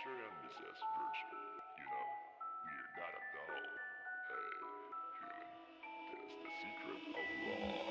nature and possess virtue. You know, we're not a doll. Hey, human, that's the secret of life.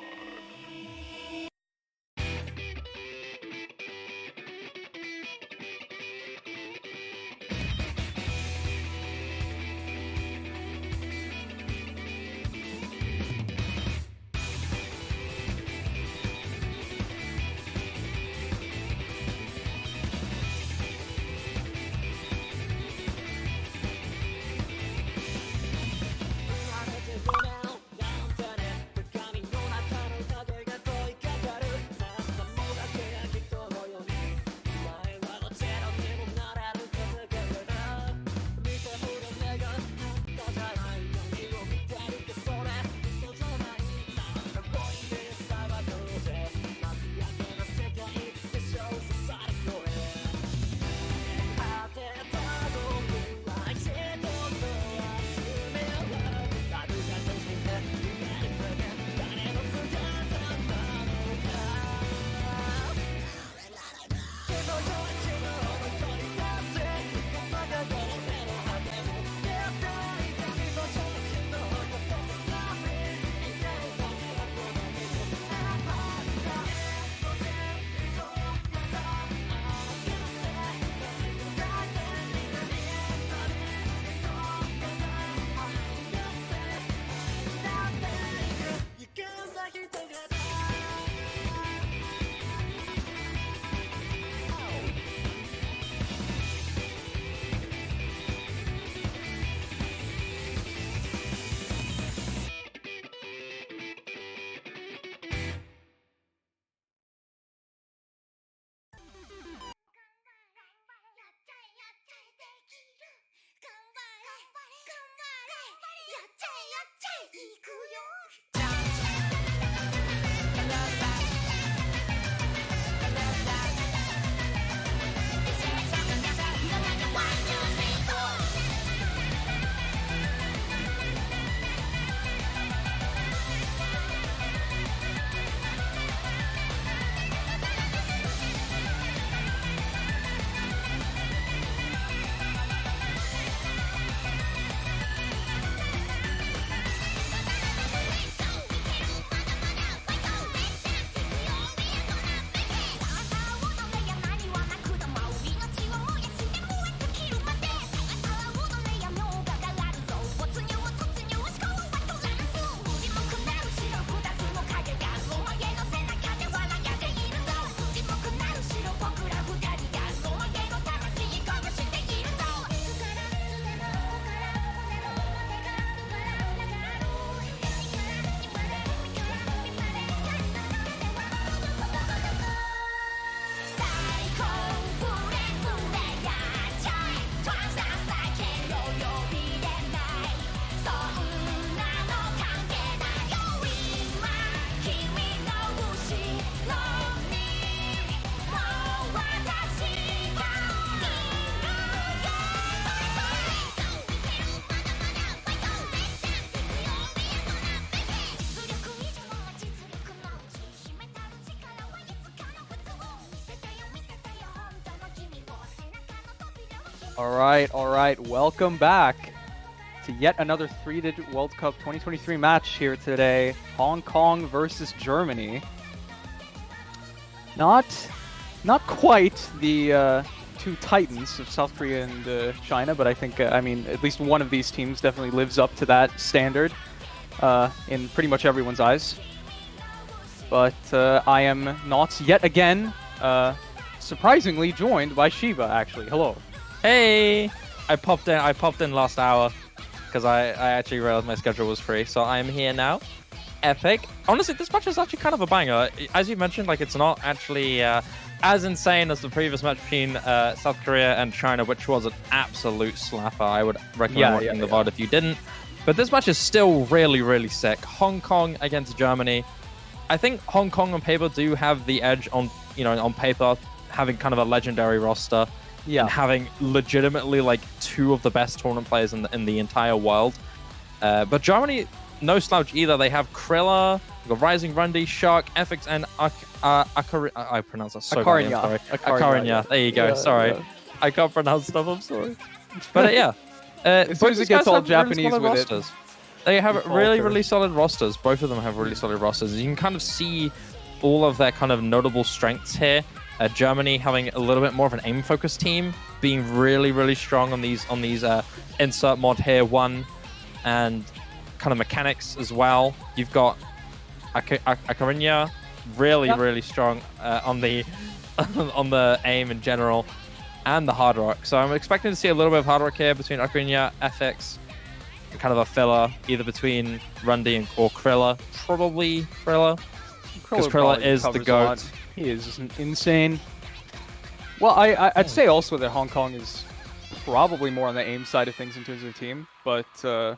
All right. Welcome back to yet another three-digit World Cup 2023 match here today. Hong Kong versus Germany. Not quite the two titans of South Korea and China, but I think, I mean, at least one of these teams definitely lives up to that standard in pretty much everyone's eyes. But I am nautzz yet again, surprisingly joined by Shiba, actually. Hello. Hey! I popped in last hour because I actually realized my schedule was free, so I'm here now. Epic. Honestly, this match is actually kind of a banger. As you mentioned, like, it's not actually as insane as the previous match between South Korea and China, which was an absolute slapper. I would recommend watching the VOD if you didn't. But this match is still really, really sick. Hong Kong against Germany. I think Hong Kong on paper do have the edge on, on paper, having kind of a legendary roster. And having legitimately like two of the best tournament players in the entire world. But Germany, no slouch either. They have Krilla, got Rising Rundy, Shark, FX, and I pronounce that so badly. I'm sorry. Akarinya. There you go. Sorry. I can't pronounce stuff. I'm sorry. But yeah, As soon as it gets all Japanese with rosters. They have really solid rosters. Both of them have really solid rosters. You can kind of see all of their kind of notable strengths here. Germany having a little bit more of an aim-focused team, being really strong on these insert mod here 1, and kind of mechanics as well. You've got Akarinya, really strong on the on the aim in general, and the hard rock. So I'm expecting to see a little bit of hard rock here between Akarinya, FX, and kind of a filler either between Rundy or Krilla. Probably Krilla, because Krilla is the GOAT. He is insane. Well, I'd say also that Hong Kong is probably more on the aim side of things in terms of the team, but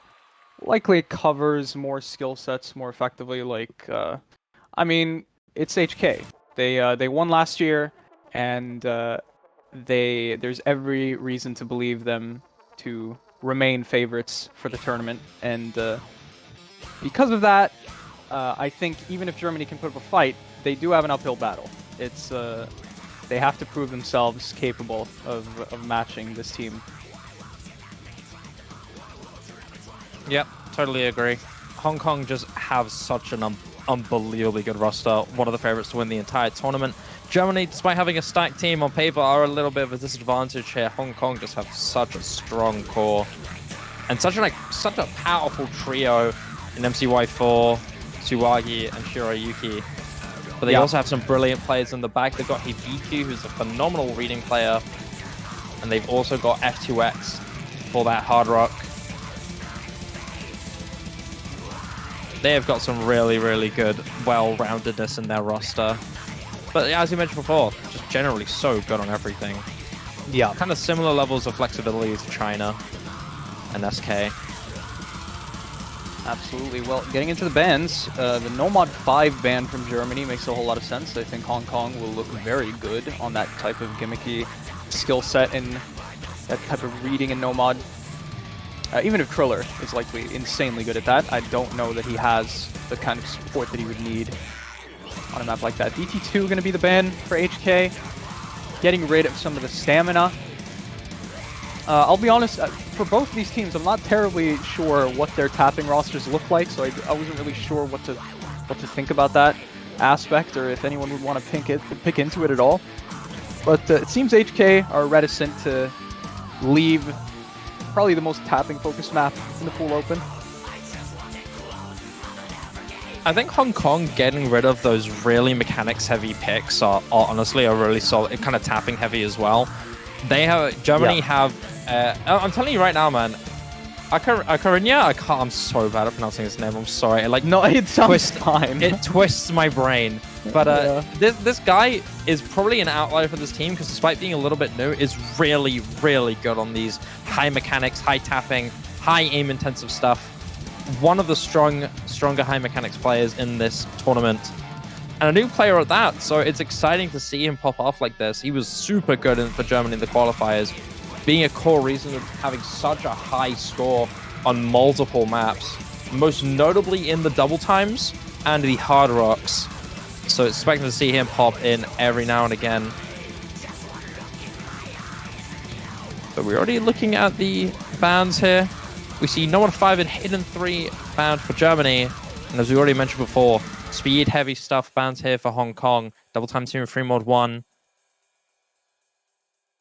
likely it covers more skill sets more effectively. Like, I mean, it's HK. They won last year, and there's every reason to believe them to remain favorites for the tournament, and because of that, I think even if Germany can put up a fight, they do have an uphill battle. It's they have to prove themselves capable of matching this team. Yep, totally agree. Hong Kong just have such an unbelievably good roster. One of the favorites to win the entire tournament. Germany, despite having a stacked team on paper, are a little bit of a disadvantage here. Hong Kong just have such a strong core and such a powerful trio in MCY4, Tsuwagi, and Shiroyuki. But they also have some brilliant players in the back. They've got Hibiki, who's a phenomenal reading player, and they've also got F2X for that hard rock. They have got some really good, well-roundedness in their roster. But as you mentioned before, just generally so good on everything. Yeah. Kind of similar levels of flexibility to China and SK. Absolutely. Well, getting into the bans, the Nomad 5 ban from Germany makes a whole lot of sense. I think Hong Kong will look very good on that type of gimmicky skill set and that type of reading in Nomad. Even if Triller is likely insanely good at that, I don't know that he has the kind of support that he would need on a map like that. DT2 going to be the ban for HK, getting rid of some of the stamina. I'll be honest, for both of these teams, I'm not terribly sure what their tapping rosters look like, so I wasn't really sure what to think about that aspect, or if anyone would want to pick into it at all. But it seems HK are reticent to leave probably the most tapping-focused map in the pool open. I think Hong Kong getting rid of those really mechanics-heavy picks are honestly really solid, kind of tapping-heavy as well. Germany have. I'm telling you right now, man. Akarinya, I'm so bad at pronouncing his name. I'm sorry. It sounds fine. It twists my brain. But this guy is probably an outlier for this team because despite being a little bit new, is really good on these high mechanics, high tapping, high aim-intensive stuff. One of the stronger high mechanics players in this tournament. And a new player at that, so it's exciting to see him pop off like this. He was super good for Germany in the qualifiers, being a core reason of having such a high score on multiple maps, most notably in the double times and the hard rocks. So expecting to see him pop in every now and again. But we're already looking at the bans here. We see Nomad 5 and Hidden 3 banned for Germany, and as we already mentioned before, speed heavy stuff bans here for Hong Kong. Double time team 3 mod 1.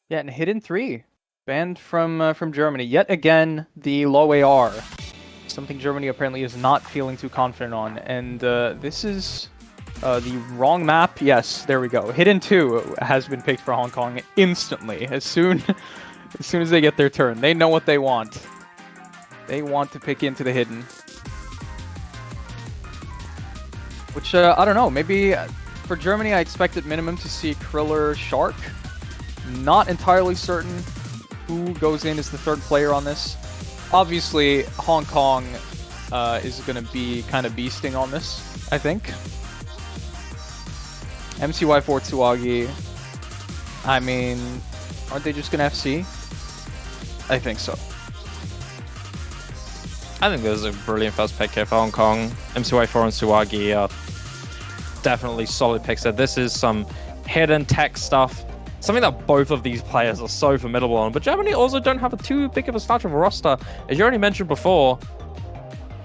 Yeah, and Hidden 3 banned from Germany. Yet again, the low AR. Something Germany apparently is not feeling too confident on. And this is the wrong map. Yes, there we go. Hidden 2 has been picked for Hong Kong instantly. As soon as they get their turn. They know what they want. They want to pick into the Hidden. Which, I don't know, maybe for Germany I expect at minimum to see Kriller Shark. Not entirely certain who goes in as the third player on this. Obviously, Hong Kong is going to be kind of beasting on this, I think. MCY4 Tsuwagi. I mean, aren't they just going to FC? I think so. I think there's a brilliant first pick here for Hong Kong. MCY4 and Tsuwagi are definitely solid picks there. This is some hidden tech stuff something that both of these players are so formidable on. But Germany also don't have too big of a starch of a roster. As you already mentioned before,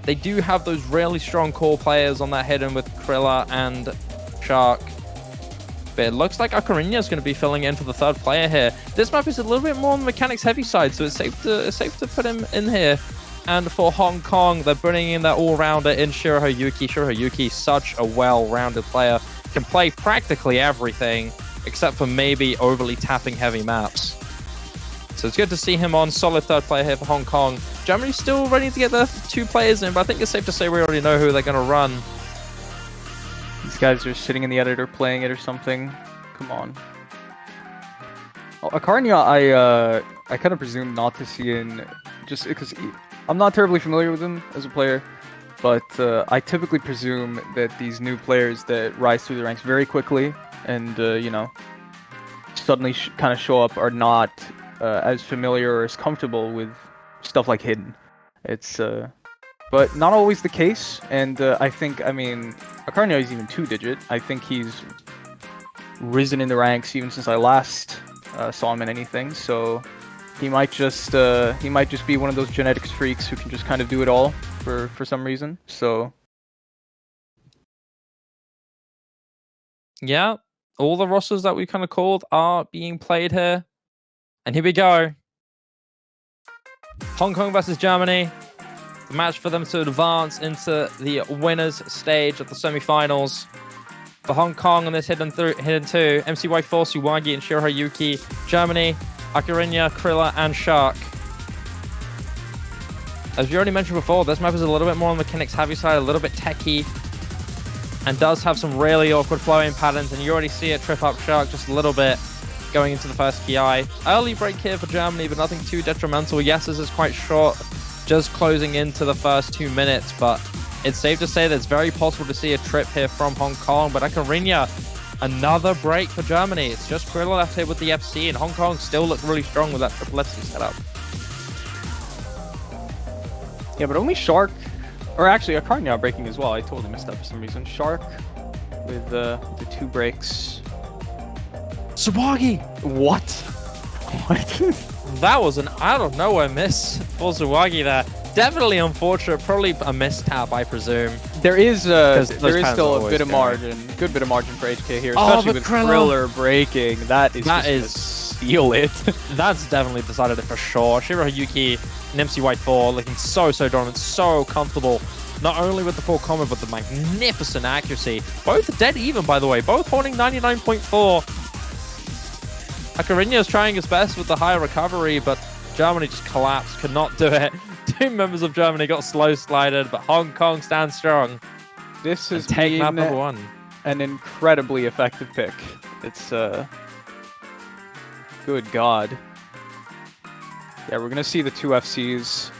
they do have those really strong core players on that hidden with Krilla and Shark. But it looks like Ocarina is going to be filling in for the third player here. This map is a little bit more on the mechanics heavy side, so it's safe to put him in here. And for Hong Kong, they're bringing in that all-rounder in Shirohayuki. Shirohayuki, such a well-rounded player, can play practically everything, except for maybe overly tapping heavy maps. So it's good to see him on solid third player here for Hong Kong. Germany's still ready to get the 2 players in, but I think it's safe to say we already know who they're going to run. These guys are sitting in the editor playing it or something. Come on. Oh, Ocarina, I kind of presume not to see in, just because I'm not terribly familiar with him as a player, but I typically presume that these new players that rise through the ranks very quickly and, you know, suddenly kind of show up are not as familiar or as comfortable with stuff like hidden. It's, but not always the case, and I think, I mean, Ocarina is even 2-digit. I think he's risen in the ranks even since I last saw him in anything, so he might just be one of those genetics freaks who can just kind of do it all for some reason. So yeah, all the rosters that we kind of called are being played here. And here we go. Hong Kong versus Germany. The match for them to advance into the winners stage of the semi-finals. For Hong Kong on this hidden 2, MCY4, Tsuwagi and Shirohayuki. Germany, Ocarina, Krilla, and Shark. As we already mentioned before, this map is a little bit more on the mechanics heavy side, a little bit techy, and does have some really awkward flowing patterns, and you already see it trip up Shark just a little bit going into the first PI. Early break here for Germany, but nothing too detrimental. Yes, this is quite short, just closing into the first 2 minutes, but it's safe to say that it's very possible to see a trip here from Hong Kong. But Ocarina, another break for Germany. It's just Krilla left here with the FC, and Hong Kong still look really strong with that triple FC setup. yeah, but only Shark, or actually Ocarina breaking as well. I totally missed that for some reason. Shark with the 2 breaks. Tsuwagi! What? What? That was an out of nowhere miss for Tsuwagi there. Definitely unfortunate, probably a mistap, I presume. There is still a bit of go. margin, good bit of margin for HK here, Oh, especially but with Krilla breaking. That is gonna steal it. That's definitely decided it for sure. Shirohayuki and MCY4 looking so dominant, so comfortable. Not only with the full combo, but the magnificent accuracy. Both dead even, by the way. Both holding 99.4. Ocarina is trying his best with the higher recovery, but Germany just collapsed, could not do it. 2 members of Germany got slow slided, but Hong Kong stands strong. This has Take map been number 1. an incredibly effective pick. It's good God. Yeah, we're gonna see the 2 FCs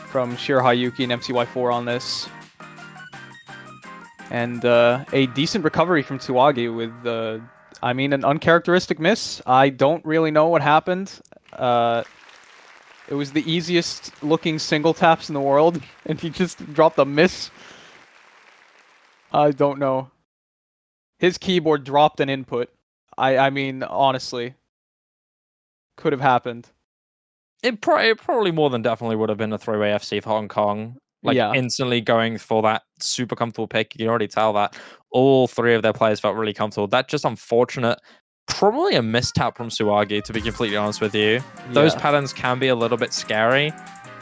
from Shirohayuki and MCY4 on this. And a decent recovery from Tsuwagi with, I mean, an uncharacteristic miss. I don't really know what happened. It was the easiest looking single taps in the world, and he just dropped a miss. I don't know. His keyboard dropped an input. I mean, honestly, could have happened. It probably more than definitely would have been a three-way FC for Hong Kong. Like, Yeah. instantly going for that super comfortable pick. You can already tell that all 3 of their players felt really comfortable. That's just unfortunate. Probably a mistap from Tsuwagi, to be completely honest with you. Those patterns can be a little bit scary.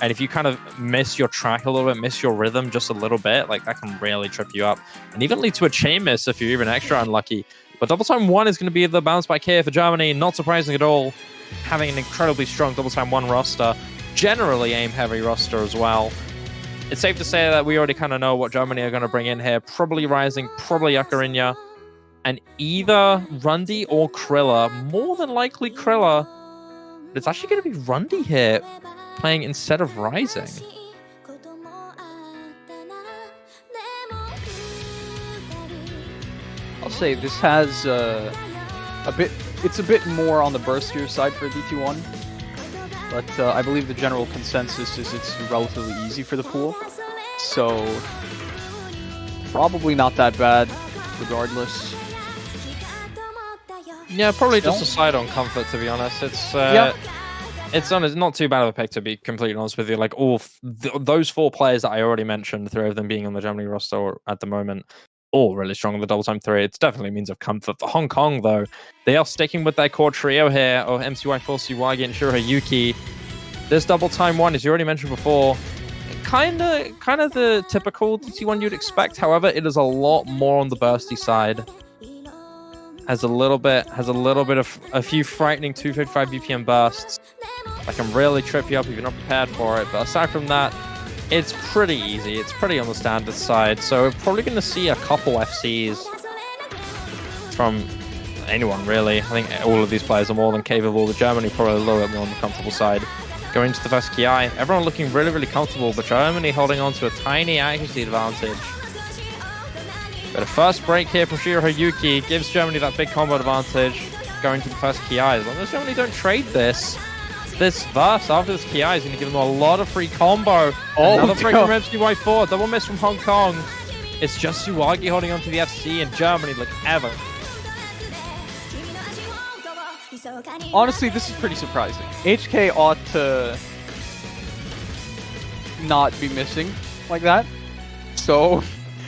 And if you kind of miss your track a little bit, miss your rhythm just a little bit, like that can really trip you up. And even lead to a chain miss if you're even extra unlucky. But double time 1 is going to be the bounce back here for Germany. Not surprising at all. Having an incredibly strong double time 1 roster. Generally aim heavy roster as well. It's safe to say that we already kind of know what Germany are going to bring in here. Probably Rising, probably Ocarina. And either Rundy or Krilla. More than likely Krilla. But it's actually going to be Rundy here, playing instead of Rising. I'll say this has it's a bit more on the burstier side for DT1. But I believe the general consensus is it's relatively easy for the pool. So probably not that bad, regardless. Yeah, probably just No? a side on comfort, to be honest. It's Yep. it's not too bad of a pick, to be completely honest with you. Like those 4 players that I already mentioned, 3 of them being on the Germany roster at the moment, all really strong in the double time 3. It's definitely a means of comfort. For Hong Kong, though, they are sticking with their core trio here of MCY4, Suwagi, and Shirohayuki. This double time 1, as you already mentioned before, kind of the typical TT1 you'd expect. However, it is a lot more on the bursty side. Has a little bit of a few frightening 255 BPM bursts that can really trip you up if you're not prepared for it. But aside from that, it's pretty easy. It's pretty on the standard side. So we're probably going to see a couple FCs from anyone, really. I think all of these players are more than capable. With Germany probably a little bit more on the comfortable side. Going into the first Ki, everyone looking really, really comfortable, but Germany holding on to a tiny accuracy advantage. But a first break here from Shirohayuki gives Germany that big combo advantage going to the first Ki. As long as Germany don't trade this verse after this Ki is going to give them a lot of free combo. Another break from MCY4, double miss from Hong Kong. It's just Suwagi holding on to the FC, and Germany look ever. Honestly, this is pretty surprising. HK ought to not be missing like that. So,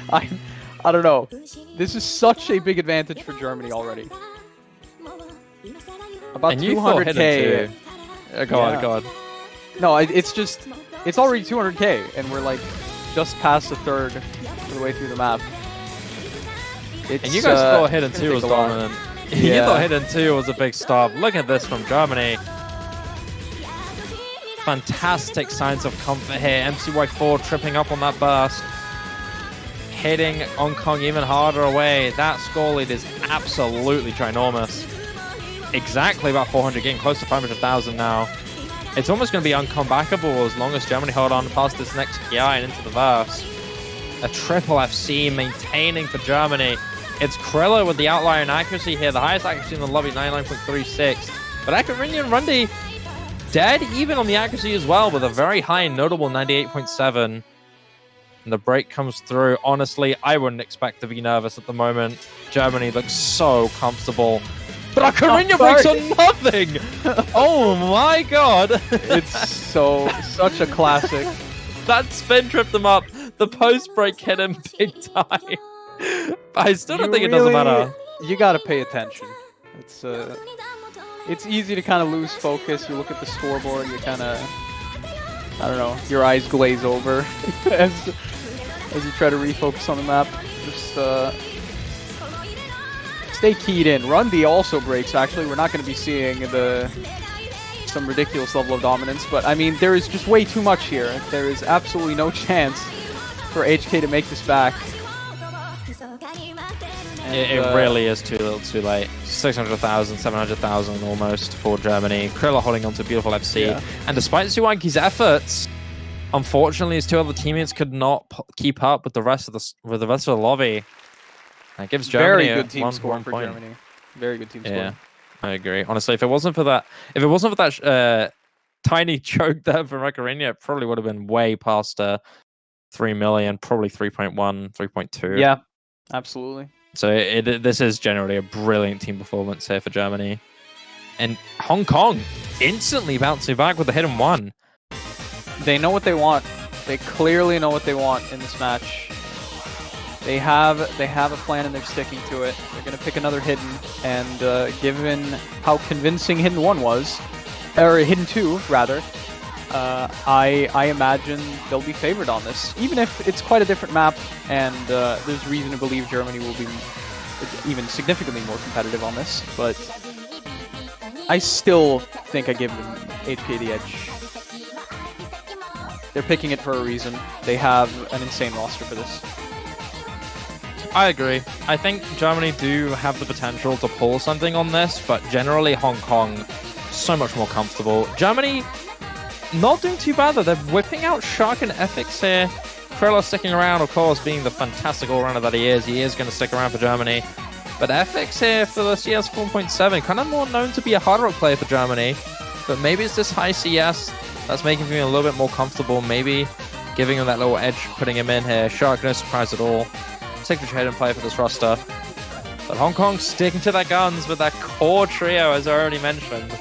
I don't know. This is such a big advantage for Germany already. About And you thought 200k. Go on. No, it's already 200k, and we're like just past a third of the way through the map. And you guys thought Hidden it's 2 gonna was take a while. dominant. You Yeah. thought Hidden 2 was a big stop. Look at this from Germany. Fantastic signs of comfort here. MCY4 tripping up on that burst. Hitting Hong Kong even harder away. That score lead is absolutely ginormous. Exactly about 400, getting close to 500,000 now. It's almost going to be uncomebackable as long as Germany hold on past this next Ki and into the verse. A triple FC maintaining for Germany. It's Krilla with the outlier in accuracy here. The highest accuracy in the lobby, 99.36. But Akarinya and Rundy dead even on the accuracy as well with a very high and notable 98.7. And the break comes through. Honestly, I wouldn't expect to be nervous at the moment. Germany looks so comfortable. But Akarinya breaks on nothing! Oh my god! It's such a classic. That spin tripped them up. The post break hit him big time. But I still don't think it doesn't matter. You gotta pay attention. It's easy to kind of lose focus. You look at the scoreboard, you kind of, I don't know, your eyes glaze over as you try to refocus on the map. Just stay keyed in. Rundy also breaks. Actually, we're not going to be seeing some ridiculous level of dominance, but I mean, there is just way too much here. There is absolutely no chance for HK to make this back. It really is too little too late. 600,000, 700,000 almost for Germany. Krilla holding on to a beautiful FC. Yeah. And despite Suwagi's efforts, unfortunately his 2 other teammates could not keep up with the rest of the lobby. That gives Germany very good team score one for point. Germany. Very good team Yeah, score. I agree. Honestly, if it wasn't for that tiny choke there from Akarinya, it probably would have been way past 3 million, probably 3.1, 3.2. Yeah, absolutely. So this is generally a brilliant team performance here for Germany. And Hong Kong instantly bouncing back with a hidden 1. They know what they want. They clearly know what they want in this match. They have a plan and they're sticking to it. They're going to pick another hidden, and given how convincing hidden 1 was, or hidden 2 rather, I imagine they'll be favored on this, even if it's quite a different map, and there's reason to believe Germany will be even significantly more competitive on this, but I still think I give them HK the edge. They're picking it for a reason. They have an insane roster for this. I agree. I think Germany do have the potential to pull something on this, but generally Hong Kong so much more comfortable. Germany not doing too bad though. They're whipping out Shark and Ethics here. Krilla sticking around, of course, being the fantastic all-rounder that he is. He is going to stick around for Germany. But Ethics here for the CS 4.7, kind of more known to be a hard rock player for Germany. But maybe it's this high CS that's making him a little bit more comfortable. Maybe giving him that little edge, putting him in here. Shark, no surprise at all. Signature hidden player for this roster. But Hong Kong sticking to their guns with that core trio, as I already mentioned.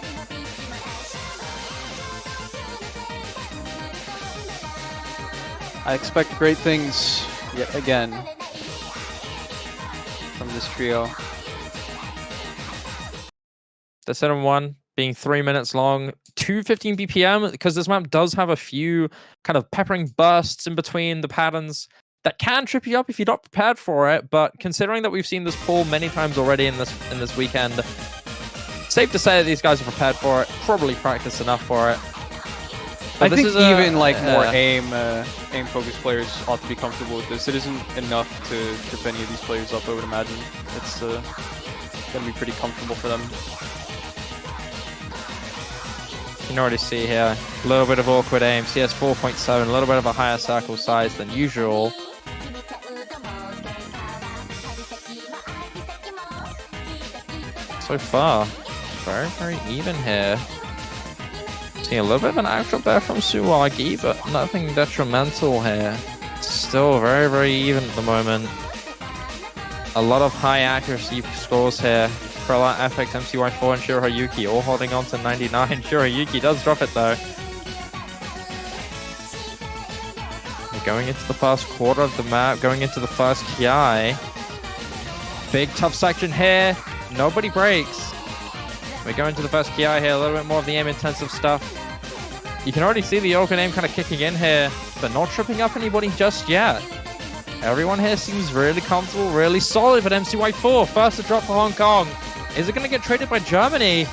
I expect great things yet again from this trio. The 7-1 being 3 minutes long, 215 BPM, because this map does have a few kind of peppering bursts in between the patterns that can trip you up if you're not prepared for it. But considering that we've seen this pull many times already in this weekend, safe to say that these guys are prepared for it, probably practiced enough for it. But I think even like more yeah. aim focused players ought to be comfortable with this. It isn't enough to trip any of these players up, I would imagine. It's gonna be pretty comfortable for them. You can already see here a little bit of awkward aim. CS 4.7, a little bit of a higher circle size than usual. So far, very, very even here. Seeing a little bit of an actual there from Suwagi, but nothing detrimental here. Still very, very even at the moment. A lot of high accuracy scores here. Krella, FX, MCY4, and Shirohayuki all holding on to 99. Shirohayuki does drop it though. We're going into the first quarter of the map, going into the first Ki. Big tough section here. Nobody breaks. We're going to the first Ki here, a little bit more of the aim intensive stuff. You can already see the awkward aim kind of kicking in here, but not tripping up anybody just yet. Everyone here seems really comfortable, really solid, but MCY4, first to drop for Hong Kong. Is it going to get traded by Germany?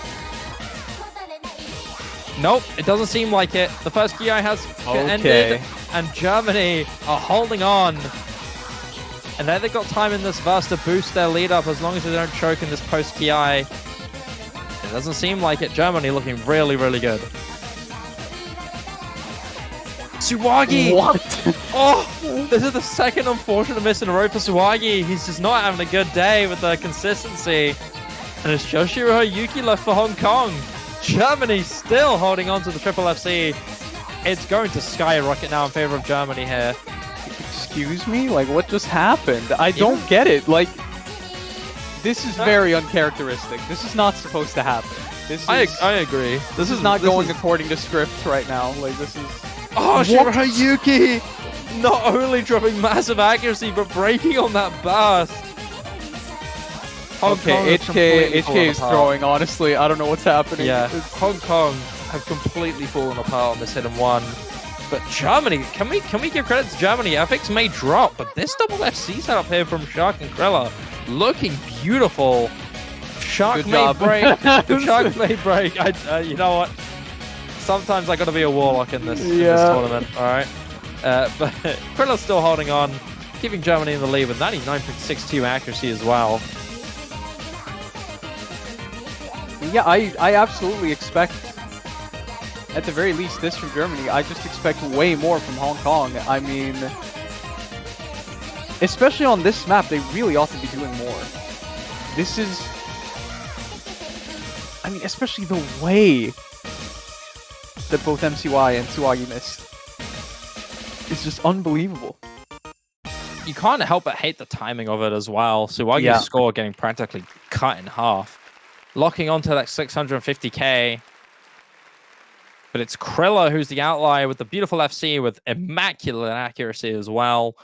Nope, it doesn't seem like it. The first Ki has ended, and Germany are holding on. And now they've got time in this verse to boost their lead up as long as they don't choke in this post-Ki. It doesn't seem like it. Germany looking really, really good. Suwagi! What? Oh, this is the second unfortunate miss in a row for Suwagi. He's just not having a good day with the consistency. And it's Joshiro Yuki left for Hong Kong. Germany still holding on to the triple FC. It's going to skyrocket now in favor of Germany here. Excuse me? Like, what just happened? I don't get it. Like, this is very uncharacteristic. This is not supposed to happen. This is, I agree. This is not going according to script right now. Like, this is... Oh, Shirohayuki! Not only dropping massive accuracy, but breaking on that burst. Okay, HK is throwing, honestly. I don't know what's happening. Yeah, Hong Kong have completely fallen apart on this hit and one. But Germany, can we give credit to Germany? FX may drop, but this double FC setup here from Shark and Krella looking beautiful. Shark may break. Shark may break. You know what? Sometimes I gotta be a warlock in this tournament, alright? But Krilla's still holding on, keeping Germany in the lead with 99.62 accuracy as well. Yeah, I absolutely expect, at the very least, this from Germany. I just expect way more from Hong Kong. I mean, especially on this map, they really ought to be doing more. This is... I mean, especially the way that both MCY and Suwagi missed. It's just unbelievable. You can't help but hate the timing of it as well. Suwagi's score getting practically cut in half. Locking onto that 650k. But it's Krilla who's the outlier with the beautiful FC with immaculate accuracy as well.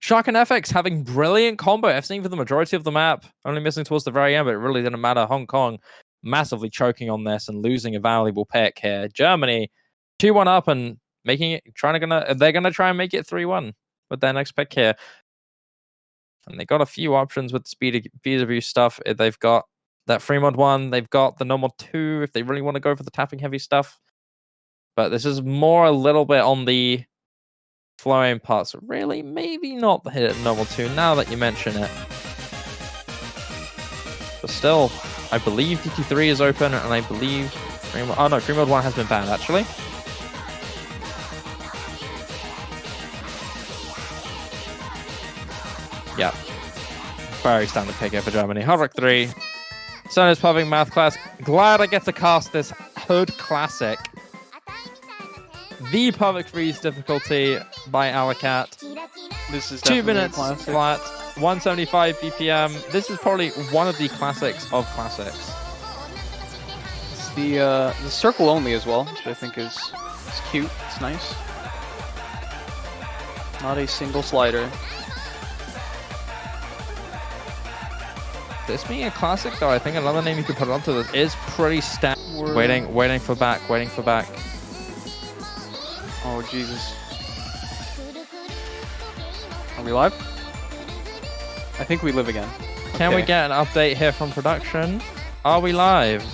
Shark and FX having brilliant combo. FCing for the majority of the map. Only missing towards the very end, but it really didn't matter. Hong Kong massively choking on this and losing a valuable pick here. Germany 2-1 up and making it, they're gonna try and make it 3-1 with their next pick here. And they got a few options with speed of view stuff. They've got that free mod 1, they've got the normal 2 if they really want to go for the tapping heavy stuff. But this is more a little bit on the flowing part, so really maybe not the hit at normal 2 now that you mention it. But still, I believe DT3 is open, and I believe... free mod 1 has been banned, actually. Yeah. Very standard pick here for Germany. Hardrock 3. Sona's Pubbing Math class. Glad I get to cast this Hood Classic. The perfect freeze difficulty by Alacat. This is 2 minutes classic. flat. 175 BPM. This is probably one of the classics of classics. It's the circle only as well, which I think is cute. It's nice. Not a single slider. This being a classic, though, I think another name you could put onto this is pretty waiting for back. Oh, Jesus. Are we live? I think we live again. Can we get an update here from production? Are we live?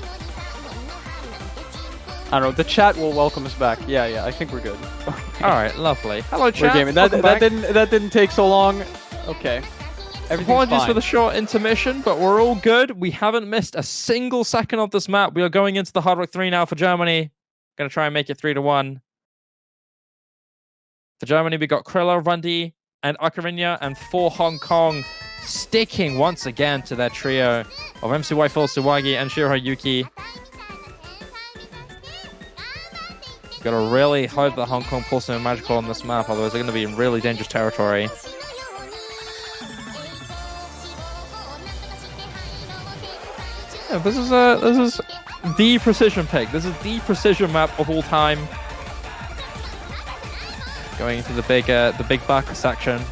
I don't know. The chat will welcome us back. Yeah, I think we're good. Okay. All right, lovely. Hello, chat. We're gaming. That didn't take so long. Okay. Apologies for the short intermission, but we're all good. We haven't missed a single second of this map. We are going into the Hard Rock 3 now for Germany. Gonna try and make it 3-1. For Germany, we got Krilla, Rundy, and Ocarina, and for Hong Kong, sticking once again to their trio of MCY4, Suwagi, and Shiroyuki. Gotta really hope that Hong Kong pulls something magical on this map, otherwise they're gonna be in really dangerous territory. Yeah, this is the precision pick. This is the precision map of all time. Going into the big back section.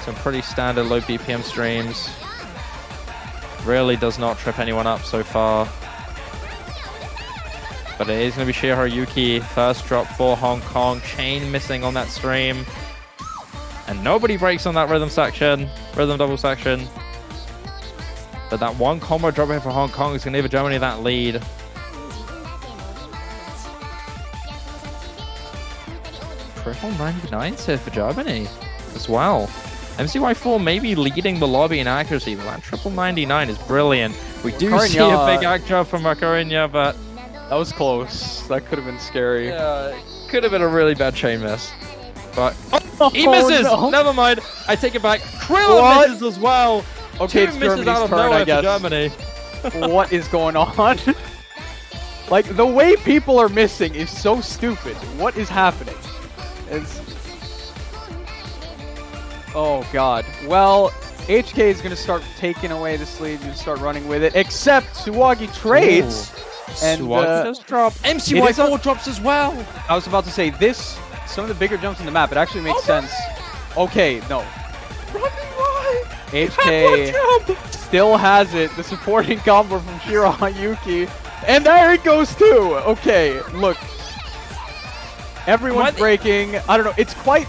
Some pretty standard low BPM streams. Really does not trip anyone up so far. But it is going to be Shiroyuki. First drop for Hong Kong. Chain missing on that stream. And nobody breaks on that rhythm double section. But that one combo drop here for Hong Kong is going to give Germany that lead. Triple 99s here for Germany as well. MCY4 may be leading the lobby in accuracy, but that triple 99 is brilliant. We do see a big act drop from Ocarina, but that was close. That could have been scary. Yeah, could have been a really bad chain miss. But he misses! No. Never mind. I take it back. Krilla misses as well. Okay, Two it's misses Germany's out of turn, nowhere I guess. for Germany. What is going on? Like, the way people are missing is so stupid. What is happening? It's... Oh, God. Well, HK is going to start taking away this lead and start running with it, except Suwagi trades. Ooh. And Suwagi does drop. MCY4 drops as well. I was about to say, some of the bigger jumps in the map, it actually makes sense. Okay, no. HK still has it. The supporting combo from Shiroyuki. And there it goes too. Okay, look. Everyone's breaking. I don't know. It's quite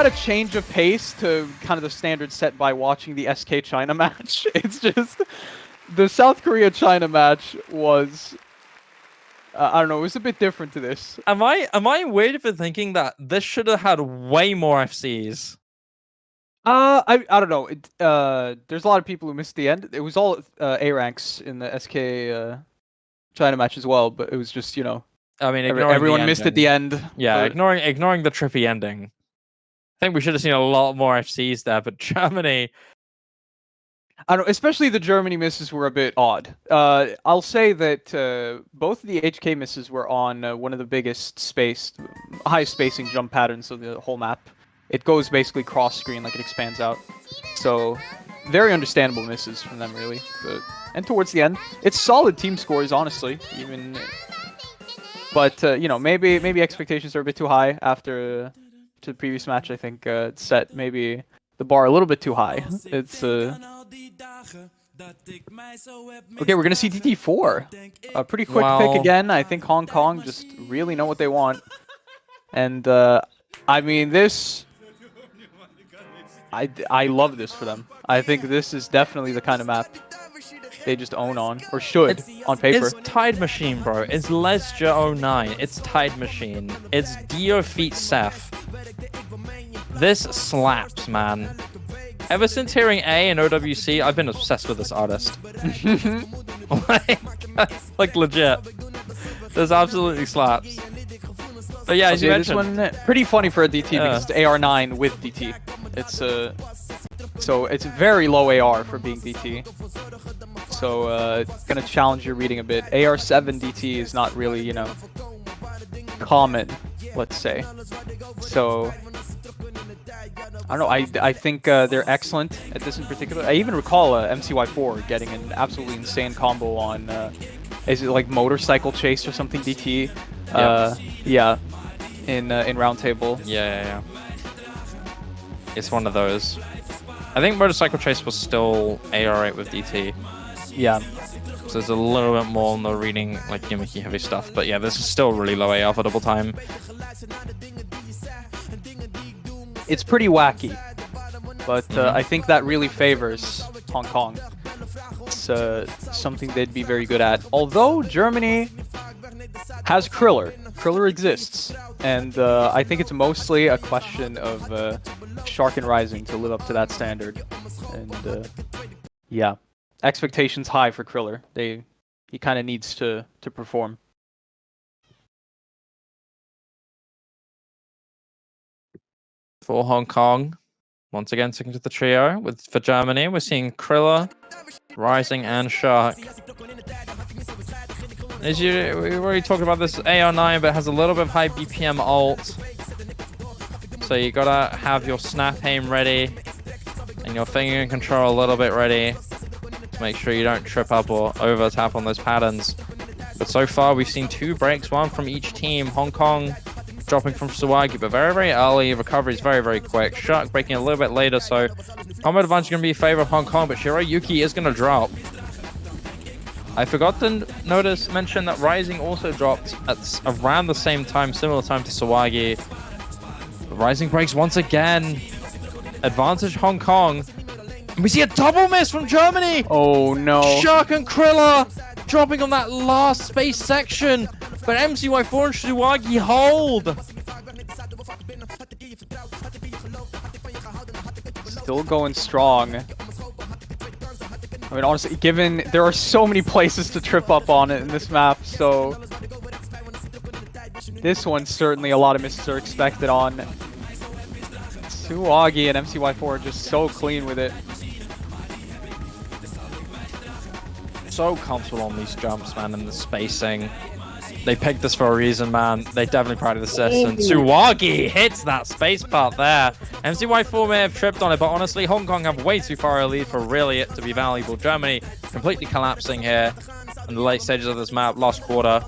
a change of pace to kind of the standard set by watching the SK China match. It's just the South Korea China match was I don't know, it was a bit different to this. Am I weird for thinking that this should have had way more FCs? I don't know. There's a lot of people who missed the end. It was all A ranks in the SK China match as well, but it was just, you know, I mean, everyone missed at the end. Yeah, but ignoring the trippy ending. I think we should have seen a lot more FCs there, but Germany. I don't know, especially the Germany misses were a bit odd. I'll say that both of the HK misses were on one of the biggest high spacing jump patterns of the whole map. It goes basically cross screen, like it expands out. So, very understandable misses from them, really. And towards the end, it's solid team scores, honestly. But you know, maybe expectations are a bit too high after the previous match. I think it set maybe the bar a little bit too high. It's okay. We're gonna see DT4. A pretty quick pick again. I think Hong Kong just really know what they want, and I mean this. I love this for them. I think this is definitely the kind of map they just own on, or should, on paper. It's Tide Machine, bro. It's Lesja 09. It's Tide Machine. It's Dio Feet Seth. This slaps, man. Ever since hearing A and OWC, I've been obsessed with this artist. like legit. This absolutely slaps. But yeah, as you mentioned, this one pretty funny for a DT because it's AR9 with DT. It's so it's very low AR for being DT. So it's gonna challenge your reading a bit. AR7 DT is not really, you know, common, let's say. So I don't know. I think they're excellent at this in particular. I even recall MCY4 getting an absolutely insane combo on, is it like motorcycle chase or something? DT. Yeah. In round table. Yeah. It's one of those. I think motorcycle chase was still AR8 with DT. Yeah. So there's a little bit more on the reading, like gimmicky heavy stuff. But yeah, this is still really low AR for double time. It's pretty wacky, but I think that really favors Hong Kong. It's something they'd be very good at. Although Germany has Kriller. Kriller exists. And I think it's mostly a question of Shark and Rising to live up to that standard. And yeah, expectations high for Kriller. He kind of needs to perform. For Hong Kong, once again sticking to the trio. For Germany, we're seeing Kriller, Rising, and Shark. We've already talked about this AR9, but it has a little bit of high BPM ult. So you gotta have your snap aim ready and your finger control a little bit ready to make sure you don't trip up or over tap on those patterns. But so far, we've seen 2 breaks, one from each team. Hong Kong dropping from Suwagi, but very, very early. Recovery is very, very quick. Shark breaking a little bit later, so combo advantage is going to be in favor of Hong Kong, but Shiroyuki is going to drop. I forgot to mention that Rising also dropped at around the same time, similar time to Suwagi. Rising breaks once again. Advantage Hong Kong. And we see a double miss from Germany! Oh no. Shark and Kriller dropping on that last space section. But MCY4 and Suwagi hold. Still going strong. I mean, honestly, given there are so many places to trip up on it in this map, so this one certainly a lot of misses are expected on. Suwagi and MCY4 are just so clean with it. So comfortable on these jumps, man, and the spacing. They picked this for a reason, man. They definitely practiced this, and Suwagi hits that space part there. MCY4 may have tripped on it, but honestly, Hong Kong have way too far a lead for really it to be valuable. Germany completely collapsing here in the late stages of this map, last quarter.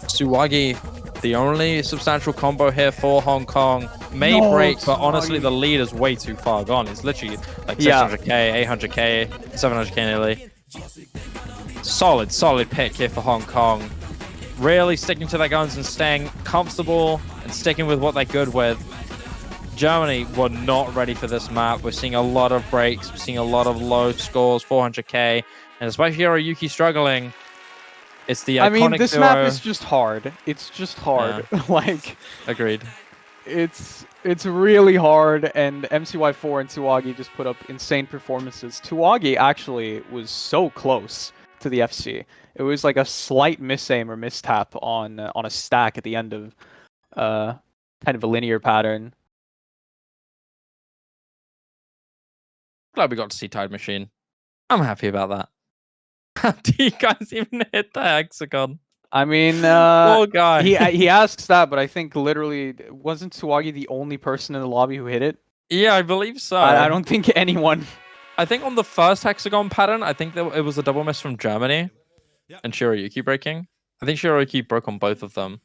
Suwagi, the only substantial combo here for Hong Kong. May break, but honestly, the lead is way too far gone. It's literally like 600k, 800k, 700k nearly. Solid pick here for Hong Kong. Really sticking to their guns and staying comfortable and sticking with what they're good with. Germany were not ready for this map. We're seeing a lot of breaks. We're seeing a lot of low scores, 400k. And especially Hiroyuki struggling. It's the iconic I mean, this duo. map is just hard. It's just hard. Yeah. Like, agreed. It's really hard, and MCY4 and Suwagi just put up insane performances. Suwagi actually was so close to the FC. It was like a slight misaim or mistap on a stack at the end of kind of a linear pattern. Glad we got to see Tide Machine. I'm happy about that. How do you guys even hit the hexagon? I mean, poor guy. he asks that, but I think literally wasn't Suwagi the only person in the lobby who hit it? Yeah, I believe so. I don't think anyone. I think on the first hexagon pattern, I think it was a double miss from Germany and Shiroyuki breaking. I think Shiroyuki broke on both of them.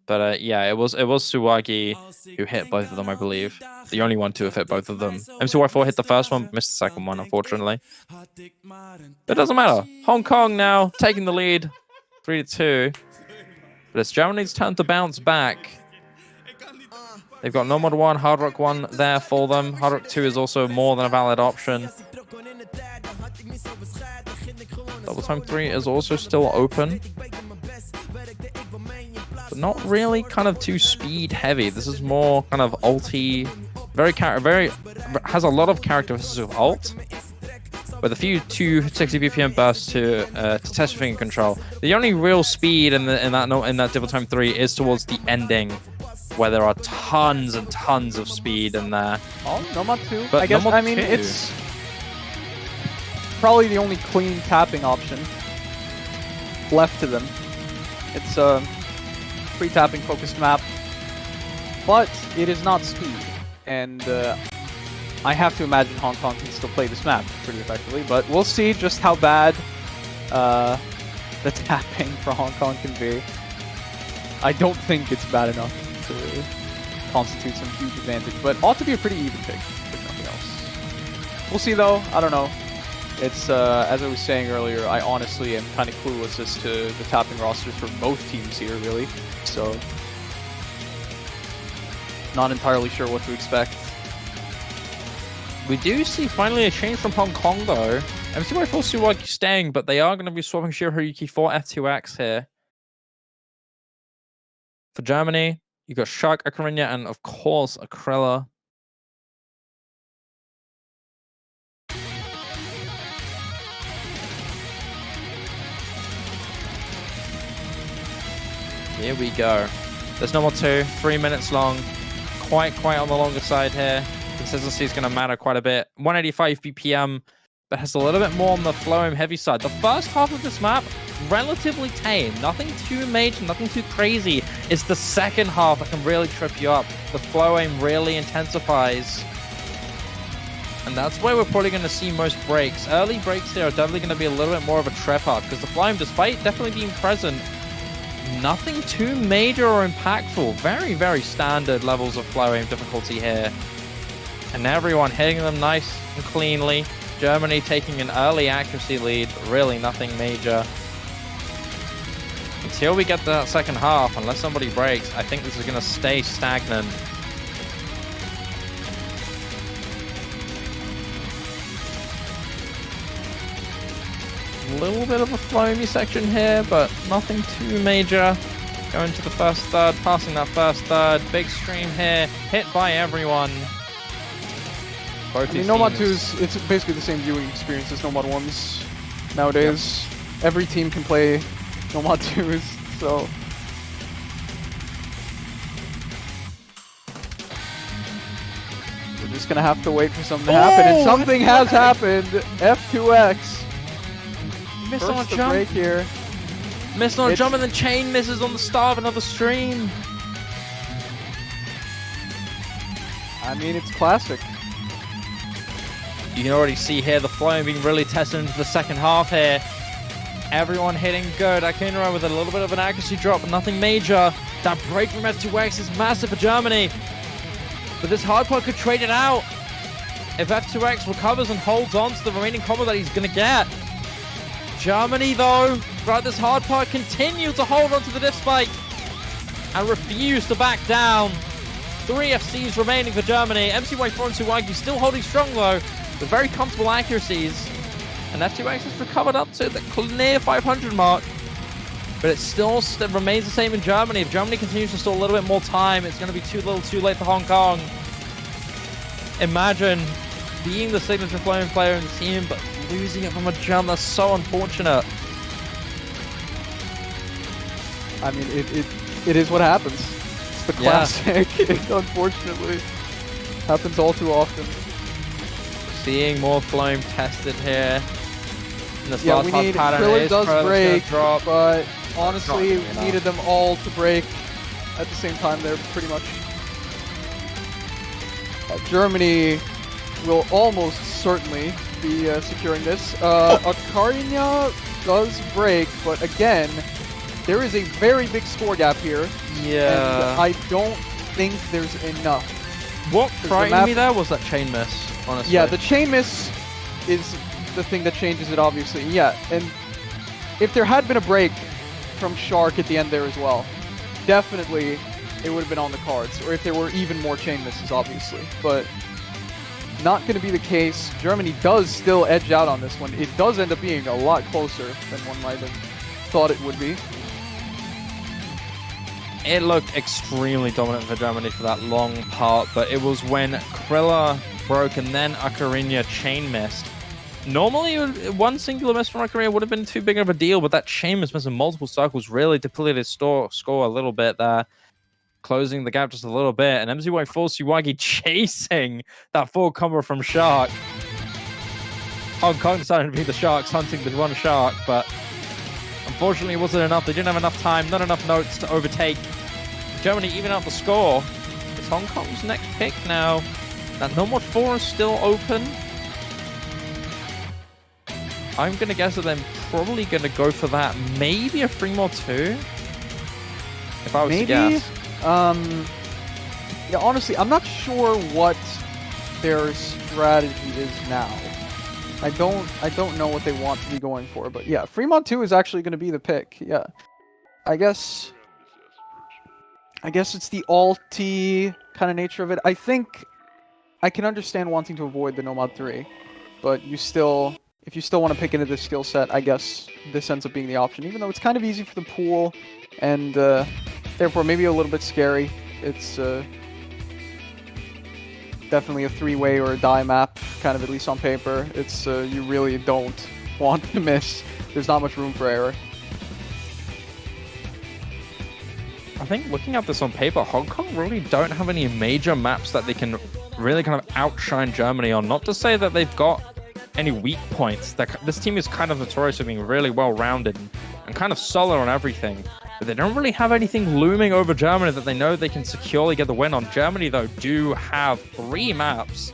But yeah, it was Suwagi who hit both of them, I believe. The only one to have hit both of them. MCY4 hit the first one, missed the second one, unfortunately. But it doesn't matter. Hong Kong now taking the lead, 3-2. But it's Germany's turn to bounce back. They've got No Mod 1, Hard Rock 1 there for them. Hard Rock 2 is also more than a valid option. Double Time 3 is also still open. But not really kind of too speed heavy. This is more kind of ulty, very has a lot of characteristics of ult, with a few 260 BPM bursts to test your finger control. The only real speed in that Double Time 3 is towards the ending, where there are tons and tons of speed in there. Oh, No Mod 2. But I guess. No Mod I mean, 2. it's probably the only clean tapping option left to them. It's a free tapping focused map, but it is not speed. and I have to imagine Hong Kong can still play this map pretty effectively, but we'll see just how bad the tapping for Hong Kong can be. I don't think it's bad enough to constitute some huge advantage, but ought to be a pretty even pick, if nothing else. We'll see though, I don't know. It's, as I was saying earlier, I honestly am kind of clueless as to the tapping rosters for both teams here, really. So, not entirely sure what to expect. We do see finally a change from Hong Kong though. MCY full Suwagi staying, but they are going to be swapping Shirohayuki for F2X here. For Germany, you got Shark, Akarinya, and of course Akrella. Here we go. There's number 2, 3 minutes long. Quite on the longer side here. Consistency is going to matter quite a bit. 185 BPM, but has a little bit more on the Flow-Aim heavy side. The first half of this map, relatively tame. Nothing too major, nothing too crazy. It's the second half that can really trip you up. The Flow-Aim really intensifies. And that's where we're probably going to see most breaks. Early breaks here are definitely going to be a little bit more of a trip up, because the Flow-Aim, despite definitely being present, nothing too major or impactful. Very standard levels of Flow-Aim difficulty here. And everyone hitting them nice and cleanly. Germany taking an early accuracy lead, but really nothing major. Until we get to that second half, unless somebody breaks, I think this is going to stay stagnant. A little bit of a foamy section here, but nothing too major. Going to the first third, passing that first third. Big stream here, hit by everyone. I mean, Nomad 2's, it's basically the same viewing experience as Nomad 1's nowadays. Yep. Every team can play Nomad 2's, so... We're just gonna have to wait for something to happen, and something has happened! F2X! Missed on a First jump. break here. Missed on a jump, and then chain misses on the start of another stream. I mean, it's classic. You can already see here the Flow being really tested into the second half here. Everyone hitting good. Akinura with a little bit of an accuracy drop, but nothing major. That break from F2X is massive for Germany. But this hardpoint could trade it out. If F2X recovers and holds on to the remaining combo that he's going to get. Germany, though, throughout this hardpoint, continue to hold on to the diff spike and refuse to back down. 3 FCs remaining for Germany. MCY4 and Suwagi still holding strong, though, with very comfortable accuracies. And F2X has recovered up to the near 500 mark. But it still remains the same in Germany. If Germany continues to stall a little bit more time, it's going to be too little too late for Hong Kong. Imagine being the signature Flow-Aim player in the team, but losing it from a jump. That's so unfortunate. I mean, it is what happens. It's the classic. It unfortunately happens all too often. Seeing more Flow-Aim tested here. In this Yeah, last we hard need pattern. Kriller does break, drop. but honestly, Not we needed them all to break at the same time. They're pretty much... Germany will almost certainly be securing this. Akarinya does break, but again, there is a very big score gap here. Yeah. And I don't think there's enough. What frightened me there was that chain miss, honestly. Yeah, the chain miss is the thing that changes it, obviously. Yeah, and if there had been a break from Shark at the end there as well, definitely it would have been on the cards. Or if there were even more chain misses, obviously. But not going to be the case. Germany does still edge out on this one. It does end up being a lot closer than one might have thought it would be. It looked extremely dominant for Germany for that long part, but it was when Kriller broke and then Akarinya chain missed. Normally, one singular miss from Akarinya would have been too big of a deal, but that chain miss missing multiple circles really depleted his score a little bit there, closing the gap just a little bit. And MZY4 Suwagi chasing that full combo from Shark. Hong Kong decided to be the Sharks hunting the one Shark, but unfortunately it wasn't enough. They didn't have enough time, not enough notes to overtake. Germany even out the score. It's Hong Kong's next pick now. That No Mod 4 is still open. I'm going to guess that they're probably going to go for that. Maybe a 3 Mod 2? If I was to guess. Yeah, honestly, I'm not sure what their strategy is now. I don't know what they want to be going for, but yeah, Fremont 2 is actually going to be the pick. Yeah, I guess it's the alty kind of nature of it. I think I can understand wanting to avoid the Nomad 3, but if you still want to pick into this skill set, I guess this ends up being the option, even though it's kind of easy for the pool, and therefore maybe a little bit scary. It's definitely a 3-way or a die map, kind of, at least on paper. It's you really don't want to miss. There's not much room for error. I think looking at this on paper, Hong Kong really don't have any major maps that they can really kind of outshine Germany on. Not to say that they've got any weak points. This team is kind of notorious for being really well-rounded and kind of solid on everything. But they don't really have anything looming over Germany that they know they can securely get the win on. Germany, though, do have 3 maps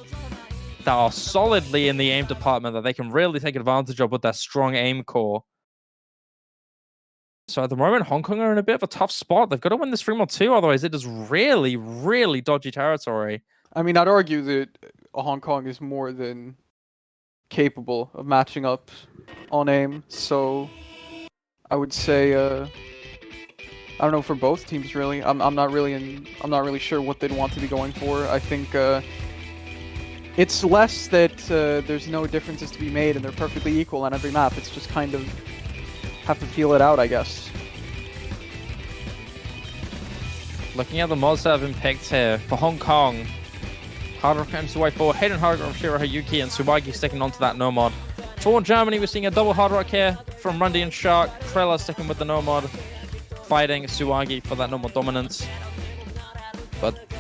that are solidly in the aim department that they can really take advantage of with their strong aim core. So at the moment, Hong Kong are in a bit of a tough spot. They've got to win this 3 Mod 2, otherwise it is really, really dodgy territory. I mean, I'd argue that Hong Kong is more than capable of matching up on aim, so I would say I don't know, for both teams really. I'm not really sure what they'd want to be going for. I think it's less that there's no differences to be made and they're perfectly equal on every map. It's just kind of have to feel it out, I guess. Looking at the mods that have been picked here for Hong Kong, Hard Rock MCY4, Hidden Hard Rock Shiro Hayuki, and Tsubagi sticking onto that no mod. For Germany, we're seeing a double Hard Rock here from Rundy and Shark. Trella sticking with the no mod, fighting Suwagi for that no mod dominance. But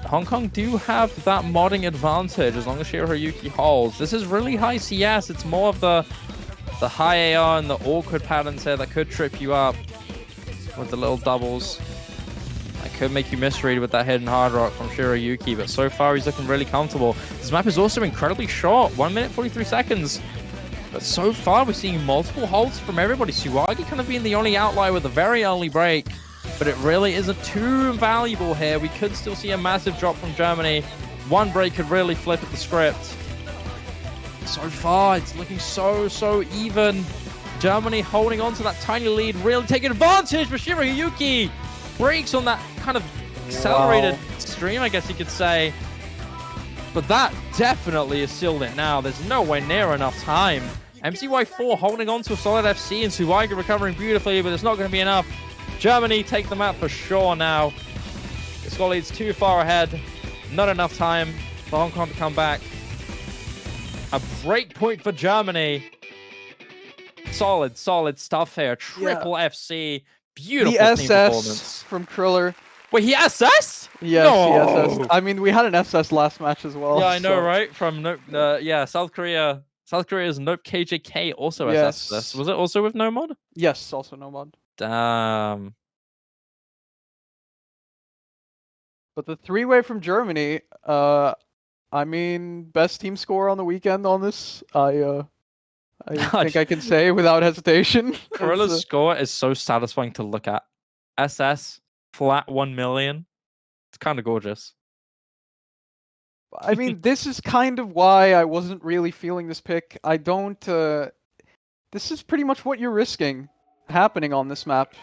Hong Kong do have that modding advantage as long as Shiro Hayuki holds. This is really high CS. It's more of the high AR and the awkward patterns here that could trip you up with the little doubles. That could make you misread with that hidden hard rock from Shiroyuki, but so far he's looking really comfortable. This map is also incredibly short, 1 minute 43 seconds. But so far we're seeing multiple holds from everybody. Suwagi kind of being the only outlier with a very early break, but it really isn't too valuable here. We could still see a massive drop from Germany. One break could really flip at the script. So far, it's looking so even. Germany holding on to that tiny lead, really taking advantage, but Shiroyuki breaks on that kind of accelerated stream, I guess you could say. But that definitely has sealed it now. There's nowhere near enough time. MCY4 holding on to a solid FC and Suwaiga recovering beautifully, but it's not going to be enough. Germany take the map for sure now. The score leads too far ahead. Not enough time for Hong Kong to come back. A break point for Germany. Solid stuff here. Triple FC. Beautiful the team SS performance. From Kriller. Wait, he SS? Yes, no. he SS. I mean, we had an SS last match as well. Yeah, I know, right? From South Korea. South Korea's Nope KJK also SS this. Was it also with no mod? Yes, also no mod. Damn. But the 3-way from Germany, I mean, best team score on the weekend on this. I think I can say without hesitation. Korilla's score is so satisfying to look at. SS flat 1 million. It's kind of gorgeous. I mean, this is kind of why I wasn't really feeling this pick. I don't. This is pretty much what you're risking happening on this map.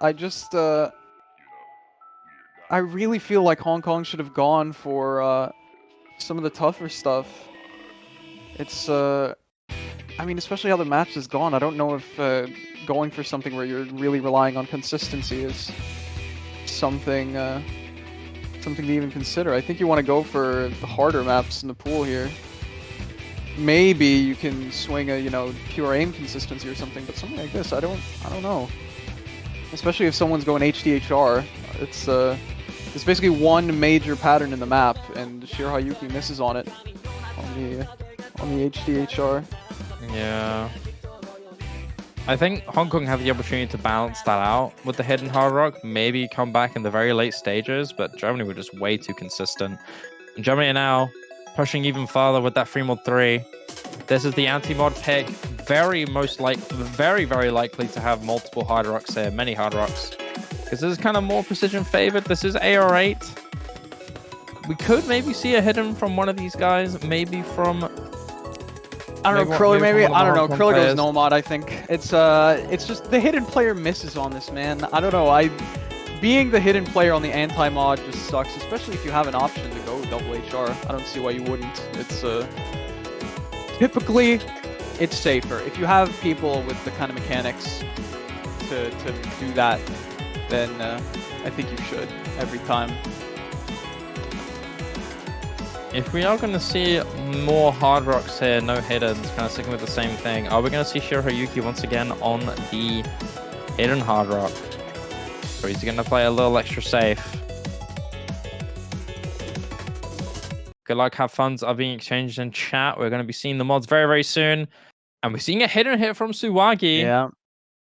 I just. I really feel like Hong Kong should have gone for some of the tougher stuff. It's. I mean, especially how the match is gone. I don't know if going for something where you're really relying on consistency is something to even consider. I think you want to go for the harder maps in the pool here. Maybe you can swing a pure aim consistency or something, but something like this, I don't know. Especially if someone's going HDHR, it's basically one major pattern in the map, and Shirohayuki misses on it on the HDHR. Yeah. I think Hong Kong have the opportunity to balance that out with the hidden hard rock, maybe come back in the very late stages, but Germany were just way too consistent. And Germany are now pushing even farther with that free mod 3. This is the anti-mod pick, very likely to have multiple hard rocks here, many hard rocks. Because this is kind of more precision favored. This is AR8. We could maybe see a hidden from one of these guys, maybe from... I don't know, Kriller maybe? I don't know. Kriller goes no mod, I think. It's just the hidden player misses on this, man. I don't know. Being the hidden player on the anti-mod just sucks, especially if you have an option to go double HR. I don't see why you wouldn't. It's typically it's safer. If you have people with the kind of mechanics to do that, then I think you should every time. If we are going to see more hard rocks here, no hiddens, kind of sticking with the same thing, are we going to see Shirohayuki once again on the hidden hard rock? Or is he going to play a little extra safe? Good luck, have funds are being exchanged in chat. We're going to be seeing the mods very, very soon. And we're seeing a hidden hit from Suwagi. Yeah.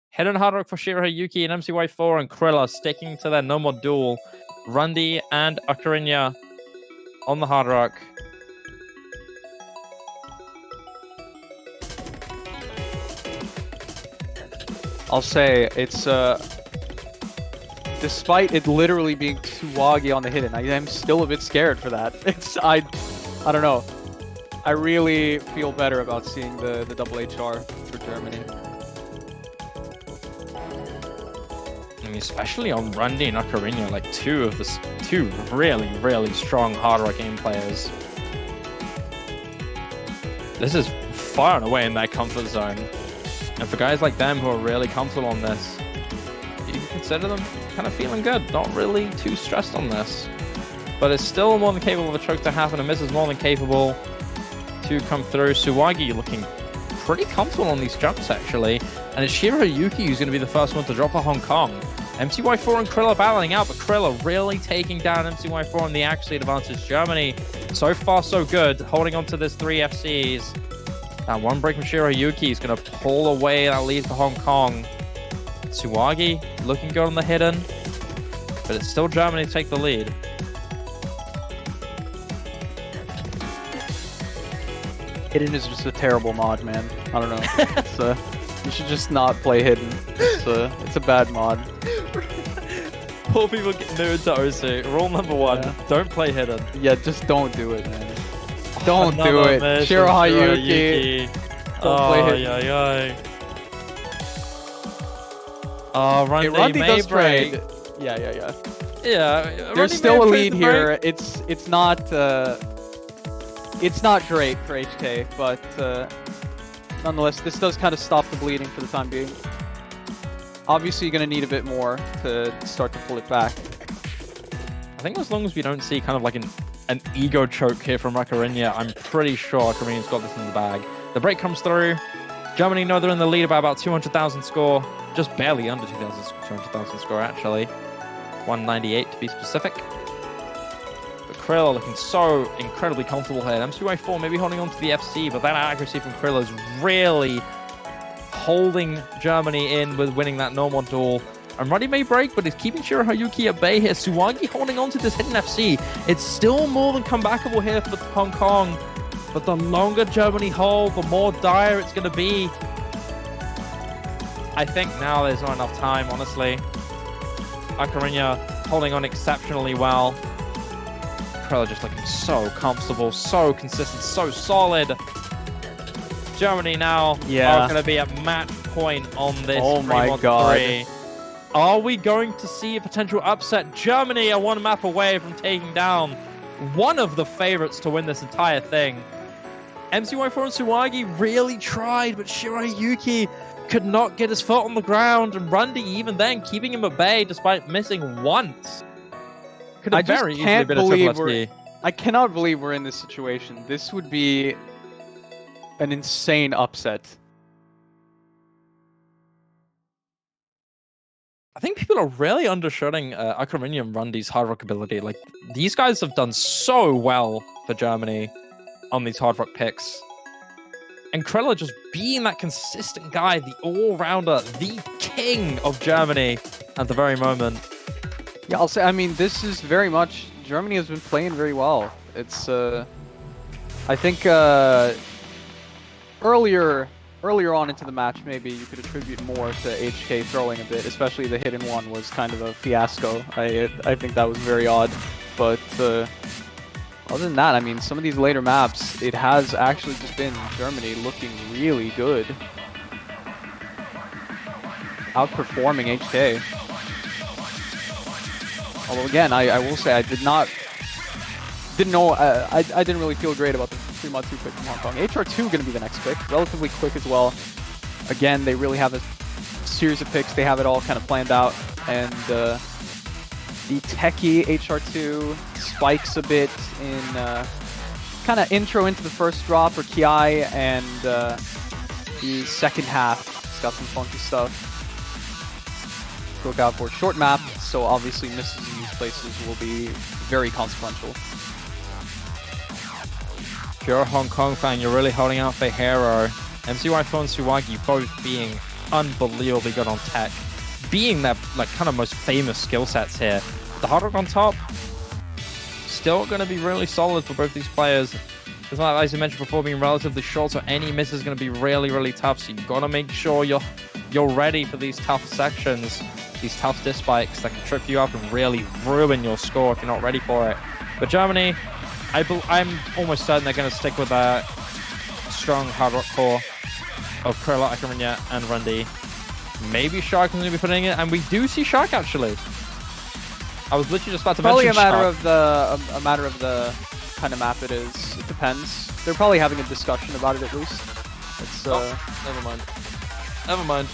Hidden hard rock for Shirohayuki and MCY4 and Krilla sticking to their no mod duel. Rundy and Ocarina on the hard rock. I'll say it's despite it literally being Suwagi on the hidden, I am still a bit scared for that. I don't know. I really feel better about seeing the double HR for Germany. I mean, especially on Rundy and Ocarina, like two really, really strong hard rock game players. This is far and away in their comfort zone. And for guys like them who are really comfortable on this, you can consider them kind of feeling good, not really too stressed on this. But it's still more than capable of a choke to happen, and Miss is more than capable to come through. Suwagi looking pretty comfortable on these jumps, actually. And it's Shirohayuki who's going to be the first one to drop a Hong Kong. MCY4 and Krilla battling out, but Krilla really taking down MCY4 and the actually advantage Germany. So far, so good, holding on to this 3 FCs. That one break from Shirohayuki is going to pull away that lead for Hong Kong. Suwagi looking good on the hidden, but it's still Germany to take the lead. Hidden is just a terrible mod, man. I don't know. You should just not play hidden. It's a bad mod. Poor people get new into OC. Rule number 1, don't play hidden. Yeah, just don't do it, man. Don't do it. Shirohayuki. Don't play hidden. Oh, Rundy may break. Yeah. Yeah. There's still a lead here. It's not great for HK, but nonetheless, this does kind of stop the bleeding for the time being. Obviously, you're going to need a bit more to start to pull it back. I think as long as we don't see kind of like an ego choke here from Ocarina, I'm pretty sure Ocarina's got this in the bag. The break comes through. Germany know they're in the lead by about 200,000 score. Just barely under 200,000 score, actually. 198 to be specific. But Krilla looking so incredibly comfortable here. MCY4 maybe holding on to the FC, but that accuracy from Krilla is really holding Germany in with winning that normal duel. And Rundy may break, but it's keeping Shirohayuki at bay here. Suwagi holding on to this hidden FC. It's still more than comebackable here for Hong Kong. But the longer Germany hold, the more dire it's going to be. I think now there's not enough time, honestly. Ocarina holding on exceptionally well. Krilla just looking so comfortable, so consistent, so solid. Germany now are going to be at match point on this 3-1-3. Are we going to see a potential upset? Germany are one map away from taking down one of the favorites to win this entire thing. MCY4 and Suwagi really tried, but Shirohayuki could not get his foot on the ground, and Rundy even then keeping him at bay despite missing once. Could have very easily been a triple SD. I cannot believe we're in this situation. This would be an insane upset. I think people are really undershooting Ocarina and Rundy's hard rock ability. Like, these guys have done so well for Germany on these hard rock picks. And Krella just being that consistent guy, the all-rounder, the king of Germany at the very moment. Yeah, I'll say, I mean, this is very much, Germany has been playing very well. It's, I think, earlier on into the match, maybe you could attribute more to HK throwing a bit, especially the hidden one was kind of a fiasco. I think that was very odd, but other than that, I mean, some of these later maps, it has actually just been Germany looking really good, outperforming HK. Although again, I will say I didn't know, I didn't really feel great about the 3-mod 2 pick from Hong Kong. HR2 going to be the next pick, relatively quick as well. Again, they really have a series of picks. They have it all kind of planned out. And the techie HR2 spikes a bit in kind of intro into the first drop for Ki, and the second half, it's got some funky stuff. Look out for short map, so obviously misses in these places will be very consequential. If you're a Hong Kong fan, you're really holding out for Hero. MCY4 and Suwagi both being unbelievably good on tech, being their like kind of most famous skill sets here. The hard rock on top, still going to be really solid for both these players. As well, as I mentioned before, being relatively short, so any miss is going to be really, really tough. So you've got to make sure you're ready for these tough sections, these tough disc spikes that can trip you up and really ruin your score if you're not ready for it. But Germany, I'm almost certain they're going to stick with that strong hard rock core of Krilla, Akarinya, and Rundy. Maybe Shark is going to be putting it, and we do see Shark actually. I was literally just about to probably mention a matter Shark. of a matter of the kind of map it is. It depends. They're probably having a discussion about it at least. It's never mind. Never mind.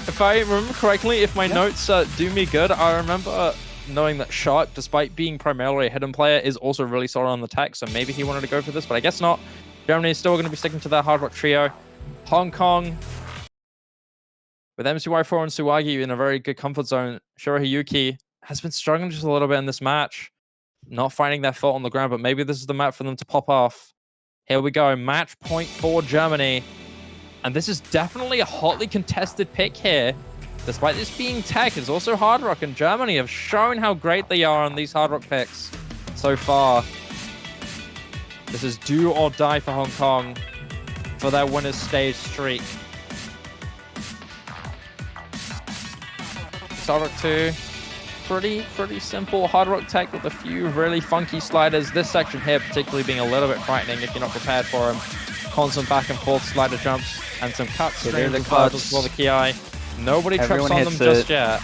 If I remember correctly, if my notes do me good, I remember knowing that Shark, despite being primarily a hidden player, is also really solid on the tech, so maybe he wanted to go for this, but I guess not. Germany is still going to be sticking to their hard rock trio. Hong Kong, with MCY4 and Suwagi in a very good comfort zone, Shirahayuki has been struggling just a little bit in this match. Not finding their foot on the ground, but maybe this is the map for them to pop off. Here we go, match point for Germany. And this is definitely a hotly contested pick here. Despite this being tech, it's also hard rock, and Germany have shown how great they are on these hard rock picks so far. This is do or die for Hong Kong for their winner's stage streak. Hard rock 2, pretty simple hard rock tech with a few really funky sliders. This section here particularly being a little bit frightening if you're not prepared for them. Constant back and forth slider jumps and some cuts streams and cuts for the Ki. Nobody trips on them just yet.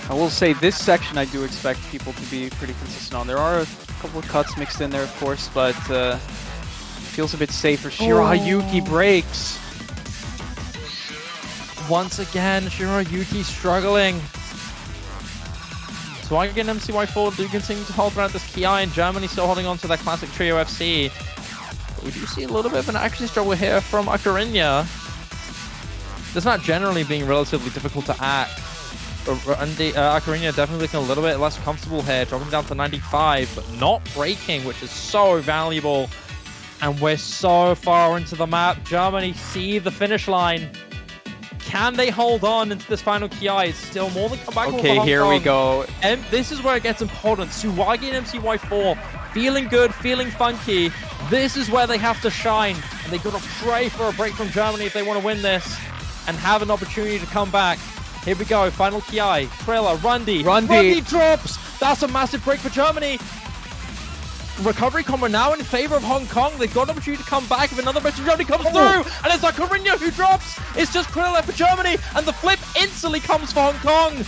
I will say this section I do expect people to be pretty consistent on. There are a couple of cuts mixed in there, of course, but feels a bit safer. Shirahayuki breaks. Once again, Shirahayuki struggling. Swag and MCY4 do continue to hold around this Ki, and Germany still holding on to their classic trio FC. But we do see a little bit of an action struggle here from Akarinya. This map generally being relatively difficult to act. Akarinya definitely looking a little bit less comfortable here, dropping down to 95, but not breaking, which is so valuable. And we're so far into the map. Germany see the finish line. Can they hold on into this final Ki? It's still more than come back. Okay, here we go. And this is where it gets important. Suwagi and MCY4 feeling good, feeling funky. This is where they have to shine. And they've got to pray for a break from Germany if they want to win this and have an opportunity to come back. Here we go, final Ki. Trailer, Rundy drops. That's a massive break for Germany. Recovery combo now in favor of Hong Kong. They've got an opportunity to come back if another break from Germany comes through. And it's Akarinya who drops. It's just Krilla left for Germany. And the flip instantly comes for Hong Kong.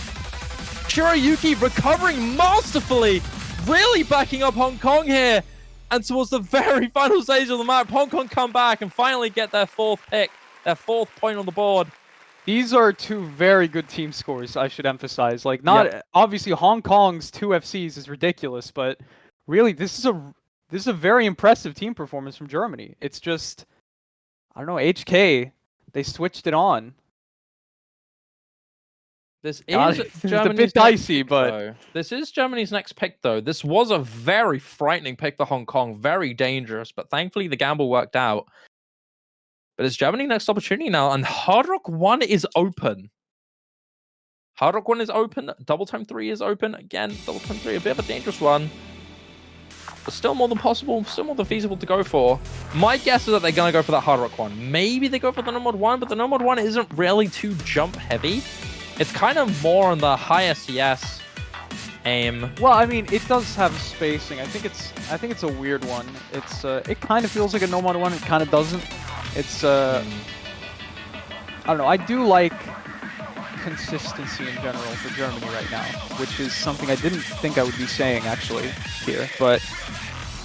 Shirayuki recovering masterfully. Really backing up Hong Kong here. And towards the very final stage of the map, Hong Kong come back and finally get their fourth pick. Their fourth point on the board. These are two very good team scores, I should emphasize. Like, not obviously Hong Kong's 2 FCs is ridiculous, but really this is a very impressive team performance from Germany. It's just, I don't know, HK, they switched it on. This God, is it's a Germany's bit dicey, but though. This is Germany's next pick, though. This was a very frightening pick for Hong Kong, very dangerous, but thankfully the gamble worked out. But it's Germany's next opportunity now, and Hard Rock 1 is open. Hard Rock 1 is open. Double Time 3 is open. Again, Double Time 3, a bit of a dangerous one. But still more than possible, still more than feasible to go for. My guess is that they're going to go for that Hard Rock 1. Maybe they go for the Nomad 1, but the Nomad 1 isn't really too jump heavy. It's kind of more on the higher CS aim. well, I mean, it does have spacing. I think it's a weird one. It kind of feels like a Nomad one. It kind of doesn't. It's I don't know. I do like consistency in general for Germany right now, which is something I didn't think I would be saying actually here. But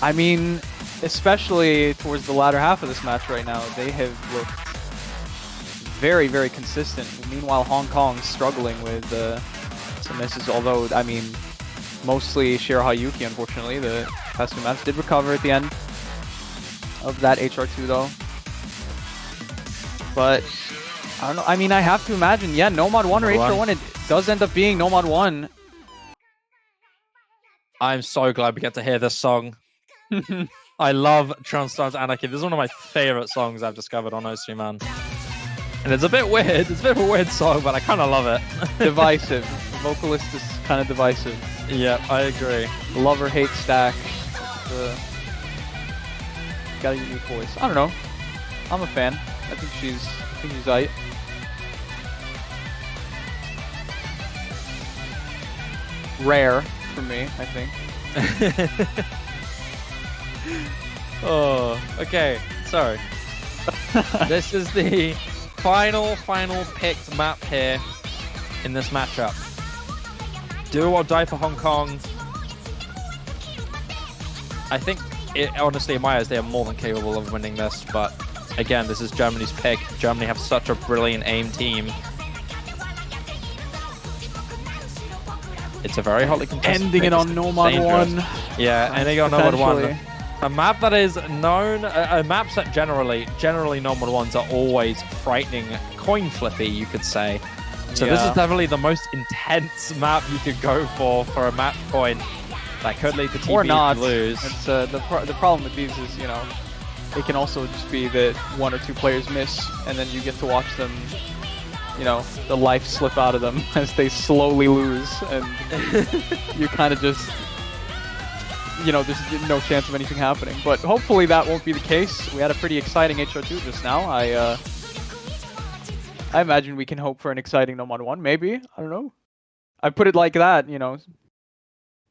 I mean, especially towards the latter half of this match right now, they have looked very, very consistent. Meanwhile, Hong Kong's struggling with some misses, although, I mean, mostly Shiro Hayuki, unfortunately. The past two matches did recover at the end of that HR2, though. But, I don't know. I mean, I have to imagine, yeah, Nomad 1 or HR1, it does end up being Nomad 1. I'm so glad we get to hear this song. I love Transstars Anarchy. This is one of my favorite songs I've discovered on OC, man. And it's a bit weird. It's a bit of a weird song, but I kind of love it. Divisive. The vocalist is kind of divisive. Yeah, I agree. Love or hate stack. Got a unique voice. I don't know. I'm a fan. I think she's aight. Rare for me, I think. Oh, okay. So, this is the final picked map here in this matchup. Do or die for Hong Kong. I think, honestly, in my eyes, they are more than capable of winning this. But again, this is Germany's pick. Germany have such a brilliant aim team. It's a very hotly contested Ending it on Nomad 1. Yeah, ending on Nomad 1. A map that is known, maps that generally Nomad 1s are always frightening, coin flippy, you could say. So this is definitely the most intense map you could go for a match point that could lead to TP or not lose. It's, the problem with these is, you know, it can also just be that one or two players miss, and then you get to watch them, you know, the life slip out of them as they slowly lose, and you kind of just, you know, there's no chance of anything happening. But hopefully that won't be the case. We had a pretty exciting HR2 just now. I imagine we can hope for an exciting Nomad 1, maybe. I don't know. I put it like that, you know.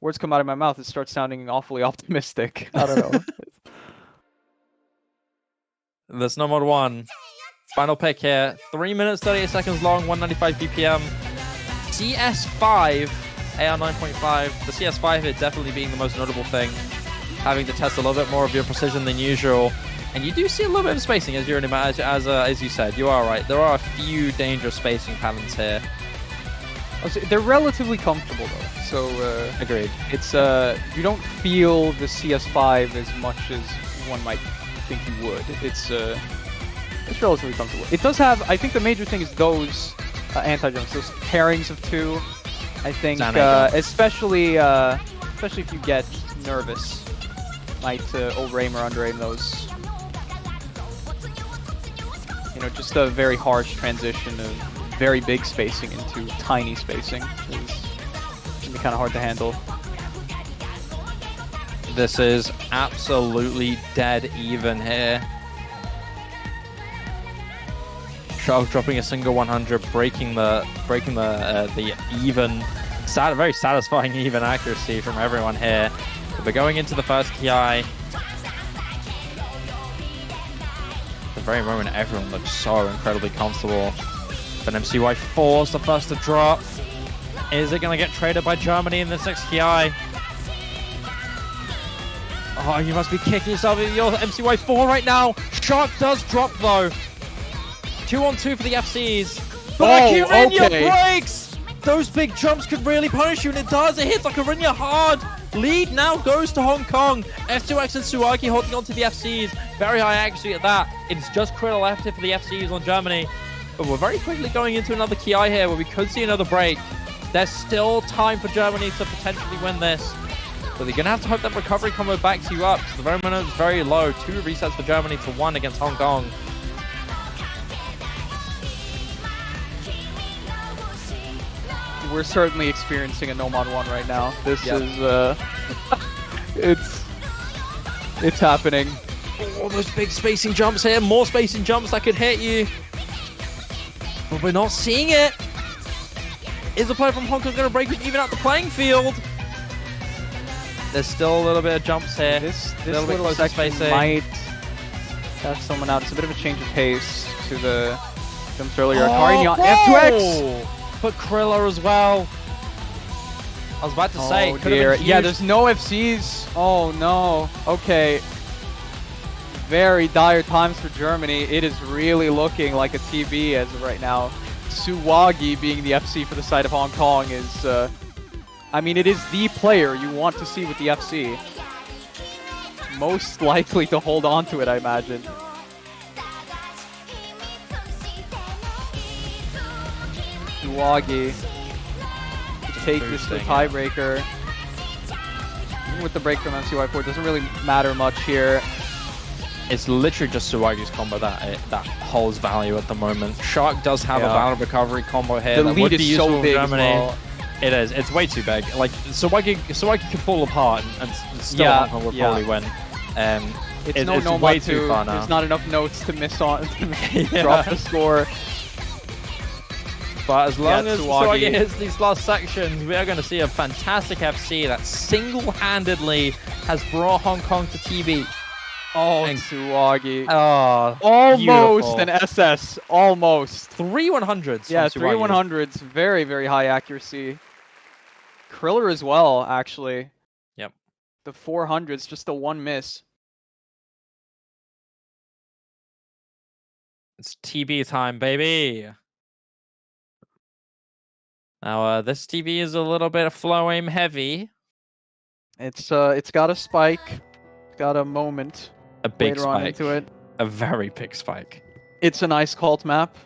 Words come out of my mouth, it starts sounding awfully optimistic. I don't know. This Nomad 1. Final pick here. 3 minutes, 38 seconds long, 195 BPM. CS5. AR 9.5. The CS5 here definitely being the most notable thing. Having to test a little bit more of your precision than usual. And you do see a little bit of spacing as you're in as you said. You are right. There are a few dangerous spacing patterns here. They're relatively comfortable though. So agreed. It's you don't feel the CS5 as much as one might think you would. It's relatively comfortable. It does have, I think the major thing is those anti-jumps, those pairings of two. I think, especially if you get nervous, might over-aim or under-aim those. You know, just a very harsh transition of very big spacing into tiny spacing can be kind of hard to handle. This is absolutely dead even here. Shark dropping a single 100, breaking the even, very satisfying even accuracy from everyone here. We're going into the first KI. At the very moment, everyone looks so incredibly comfortable. But MCY4 is the first to drop. Is it going to get traded by Germany in this next KI? Oh, you must be kicking yourself in your MCY4 right now. Shark does drop though. 2-on-2 for the FCs. But Akirinya breaks! Those big jumps could really punish you, and it does. It hits Akirinya hard. Lead now goes to Hong Kong. F2X and Suaki holding on to the FCs. Very high accuracy at that. It's just Krill left here for the FCs on Germany. But we're very quickly going into another KI here where we could see another break. There's still time for Germany to potentially win this. But they're going to have to hope that recovery combo backs you up. So the very minute is very low. 2 resets for Germany to 1 against Hong Kong. We're certainly experiencing a no-mod 1 right now. This is, it's happening. Oh, those big spacing jumps here. More spacing jumps that could hit you. But we're not seeing it. Is the player from Hong Kong going to break and even out the playing field? There's still a little bit of jumps here. This little bit little closer section spacing. might have someone out. It's a bit of a change of pace to the jumps earlier. Akari F2X! But Krilla as well. I was about to say, Oh could have dear. been Yeah, huge. there's no FCs. Oh no. Okay. Very dire times for Germany. It is really looking like a TB as of right now. Suwagi being the FC for the side of Hong Kong is, I mean, it is the player you want to see with the FC. Most likely to hold on to it, I imagine. Suwagi to take this to the tiebreaker. Even with the break from MCY4, it doesn't really matter much here. It's literally just Suwagi's combo that holds value at the moment. Shark does have a valid recovery combo here. The that lead would is be useful so for big as Germany. well. It is. It's way too big. Like Suwagi could fall apart and still Hong Kong would probably win. It's no way Nomad too 2. far now. There's not enough notes to miss on to drop the score. But as long as Suwagi Suwagi hits these last sections, we are going to see a fantastic FC that single-handedly has brought Hong Kong to TB. Oh, Suwagi. Oh, Almost beautiful. an SS. Almost. 3 100s. Yeah, from 3 Suwagi. 100s. Very, very high accuracy. Kriller as well, actually. Yep. The 400s, just the one miss. It's TB time, baby. Now, this TB is a little bit flow aim heavy. It's got a spike. Got a moment. A big later on spike. into it. A very big spike. It's a nice cult map.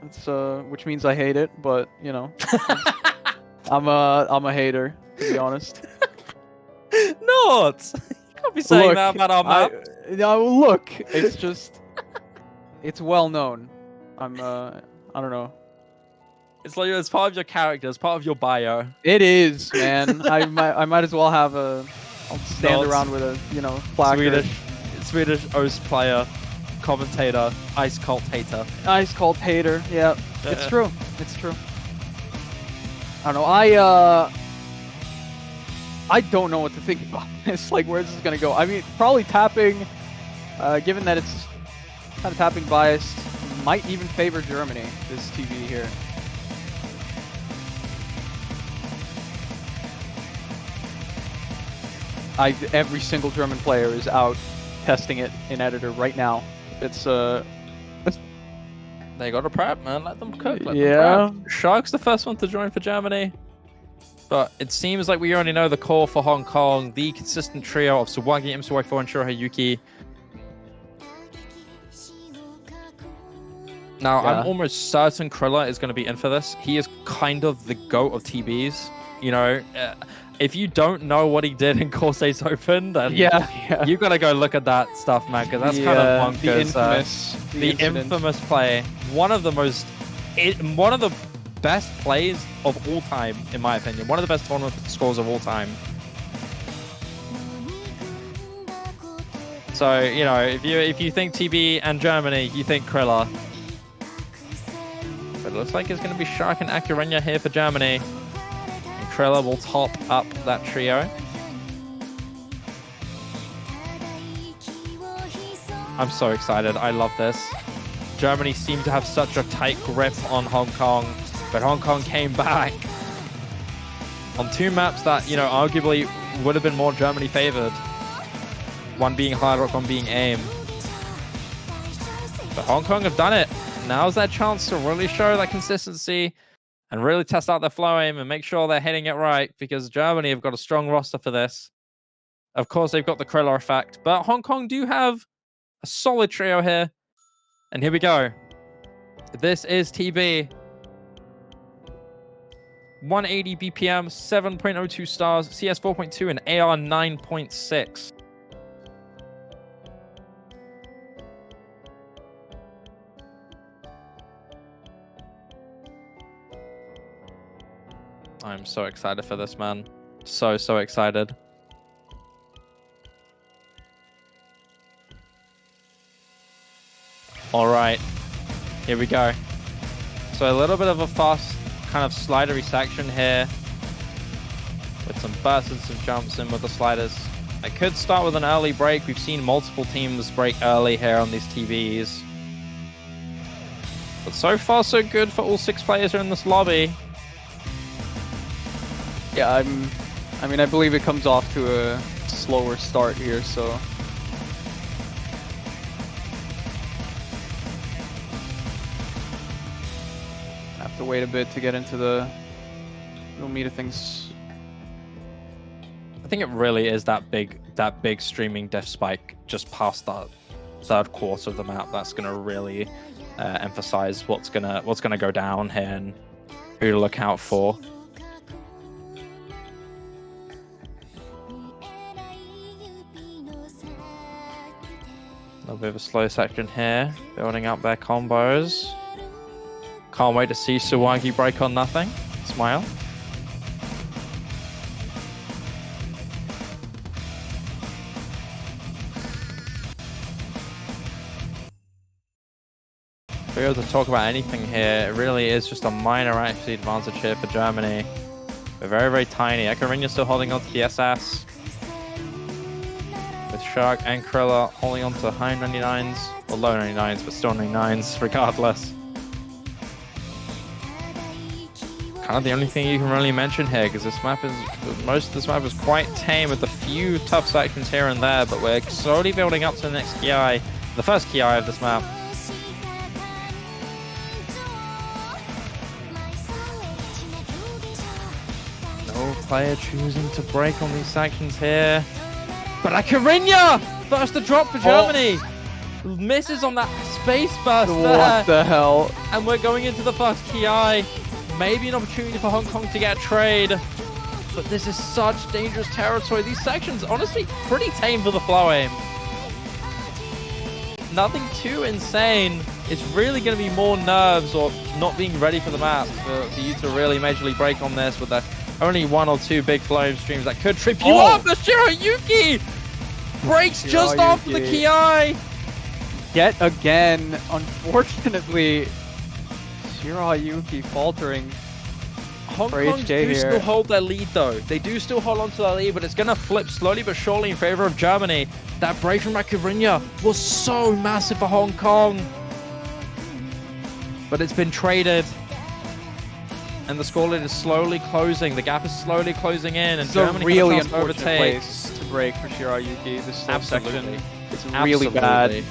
It's which means I hate it, but you know, I'm a hater, to be honest. Not. You can't be saying Look, that about our map. No, look, it's just, it's well known. I don't know. It's like it's part of your character. It's part of your bio. It is, man. I might as well have a. I'll stand Not around with a placard. Swedish O's player, commentator, ice cult hater. Ice called hater. Yeah, it's true. It's true. I don't know. I don't know what to think about this. Like, where's this gonna go? I mean, probably tapping. Given that it's kind of tapping biased, might even favor Germany. This TV here. Every single German player is out testing it in editor right now. It's They got to prep, man. Let them cook. Let Yeah. them prep. Shark's the first one to join for Germany. But it seems like we already know the core for Hong Kong. The consistent trio of Suwagi, MCY4, and Shirohayuki. Now, Yeah. I'm almost certain Krilla is going to be in for this. He is kind of the GOAT of TBs. You know, if you don't know what he did in Corsair's Open, then yeah. you got to go look at that stuff, man, because that's kind of bonkers. The infamous, The infamous play. One of the best plays of all time, in my opinion. One of the best tournament scores of all time. So, you know, if you think TB and Germany, you think Krilla. But it looks like it's going to be Shark and Akurenya here for Germany. And Krilla will top up that trio. I'm so excited. I love this. Germany seemed to have such a tight grip on Hong Kong, but Hong Kong came back on 2 maps that, you know, arguably would have been more Germany favored. One being Hard Rock, one being AIM. But Hong Kong have done it. Now's their chance to really show that consistency and really test out their flow aim and make sure they're hitting it right, because Germany have got a strong roster for this. Of course, they've got the Krilla effect, but Hong Kong do have a solid trio here. And here we go. This is TB. 180 BPM, 7.02 stars, CS 4.2, and AR 9.6. I'm so excited for this, man. So excited. All right, here we go. So a little bit of a fast kind of slidery section here with some bursts and some jumps in with the sliders. I could start with an early break. We've seen multiple teams break early here on these TVs. But so far, so good for all 6 players here in this lobby. Yeah, I mean, I believe it comes off to a slower start here, so. Have to wait a bit to get into the real meat of things. I think it really is that big streaming death spike just past that third quarter of the map that's gonna really emphasize what's gonna go down here and who to look out for. A little bit of a slow section here, building up their combos. Can't wait to see Suwangi break on nothing. Smile. If we were to talk about anything here, it really is just a minor actually advantage here for Germany. They're very tiny. Ekarinya's still holding on to the SS. With Shark and Krilla holding on to high 99s, or low 99s, but still 99s regardless. Kind of the only thing you can really mention here, because most of this map is quite tame with a few tough sections here and there, but we're slowly building up to the next KI, the first KI of this map. No player choosing to break on these sections here. But Akarinya! First to drop for Germany! Misses on that space burst there. What the hell? And we're going into the first KI. Maybe an opportunity for Hong Kong to get a trade. But this is such dangerous territory. These sections, honestly, pretty tame for the flow aim. Nothing too insane. It's really going to be more nerves or not being ready for the map for you to really majorly break on this with only 1 or 2 big flow aim streams that could trip you up. But Shiroyuki breaks just after the KI. Yet again, unfortunately, Shiroyuki faltering. Hong Kong do still hold their lead though. They do still hold on to their lead, but it's going to flip slowly but surely in favor of Germany. That break from Akarinya was so massive for Hong Kong. But it's been traded. And the scoreline is slowly closing. The gap is slowly closing in, and Germany really has a chance to unfortunate overtake. Place to break for Shiroyuki. This slow section, it's Absolutely. really bad.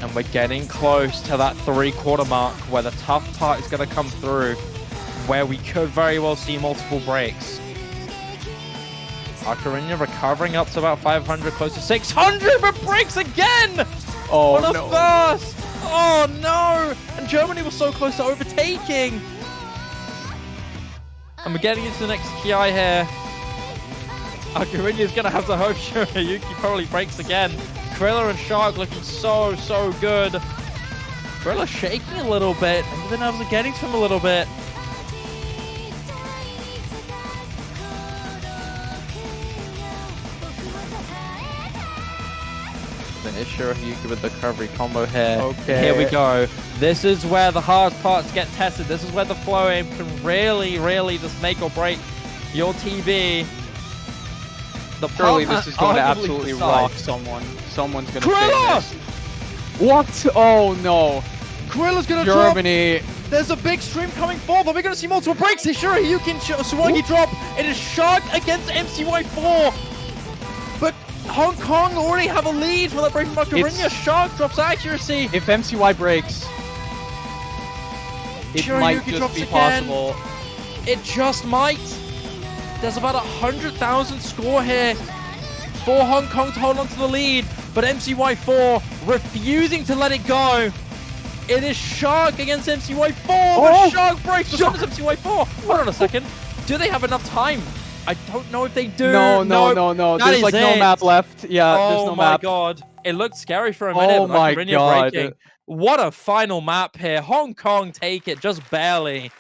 And we're getting close to that 3/4 mark where the tough part is going to come through, where we could very well see multiple breaks. Akarinya recovering up to about 500, close to 600, but breaks again! Oh, what a no. first! Oh no! And Germany was so close to overtaking! And we're getting into the next KI here. Akarinya's gonna have to hope Shiroyuki probably breaks again. Krilla and Shark looking so good. Krilla shaking a little bit, and the nerves are getting to him a little bit. Then Shiroyuki with the recovery combo here. Okay. Here we go. This is where the hard parts get tested. This is where the flow aim can really just make or break your TV. Surely this is going to absolutely rock someone. Someone's going to take this. What? Oh no. Krilla's going to Germany. drop. There's a big stream coming forth. Are we going to see multiple breaks? Shiroyuki and Suwangi drop. It is Shark against MCY4. But Hong Kong already have a lead for that break from Akarinya. Shark drops accuracy. If MCY breaks, it might just be possible. It just might. There's about 100,000 score here for Hong Kong to hold on to the lead. but MCY4 refusing to let it go. It is Shark against MCY4, but Shark breaks, but so does MCY4. Hold on a second. Do they have enough time? I don't know if they do. No. There's like no map left. Yeah, there's no map. Oh my god. It looked scary for a minute, Oh but my Virginia god. breaking. What a final map here. Hong Kong take it just barely.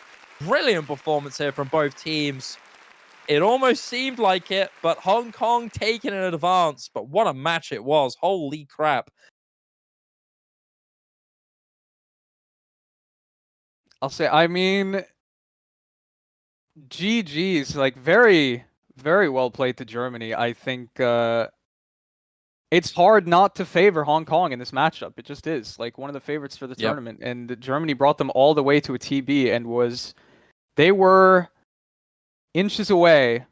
Brilliant performance here from both teams. It almost seemed like it, but Hong Kong taking an advance. But what a match it was. Holy crap. I'll say, I mean, GG's, like, very, very well played to Germany. I think it's hard not to favor Hong Kong in this matchup. It just is, like, one of the favorites for the tournament. And Germany brought them all the way to a TB and they were inches away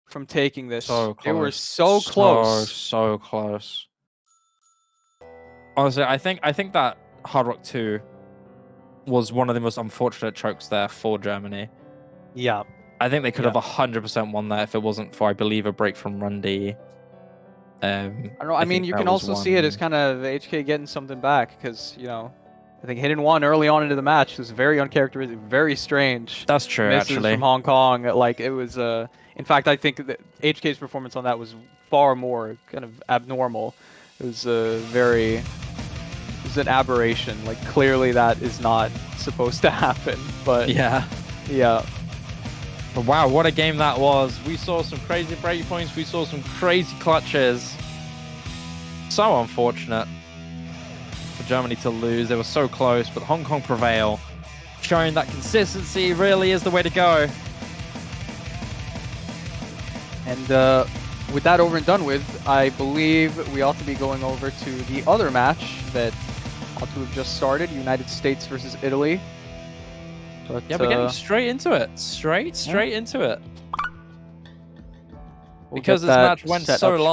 from taking this. So close. They were so close. So close. Honestly, I think that Hard Rock 2 was one of the most unfortunate chokes there for Germany. Yeah. I think they could have 100% won that if it wasn't for, I believe, a break from Rundy. I don't know. I mean, you can also see it as kind of HK getting something back because, you know, I think hit and one early on into the match was very uncharacteristic, very strange. That's true, misses actually. From Hong Kong, like it was. In fact, I think that HK's performance on that was far more kind of abnormal. It was it was an aberration. Like clearly that is not supposed to happen. But yeah. But wow, what a game that was. We saw some crazy break points. We saw some crazy clutches. So unfortunate for Germany to lose. They were so close, but Hong Kong prevail, showing that consistency really is the way to go. And with that over and done with, I believe we ought to be going over to the other match that ought to have just started, United States versus Italy. But, yeah, we're getting straight into it. Straight into it. We'll because this match went so long.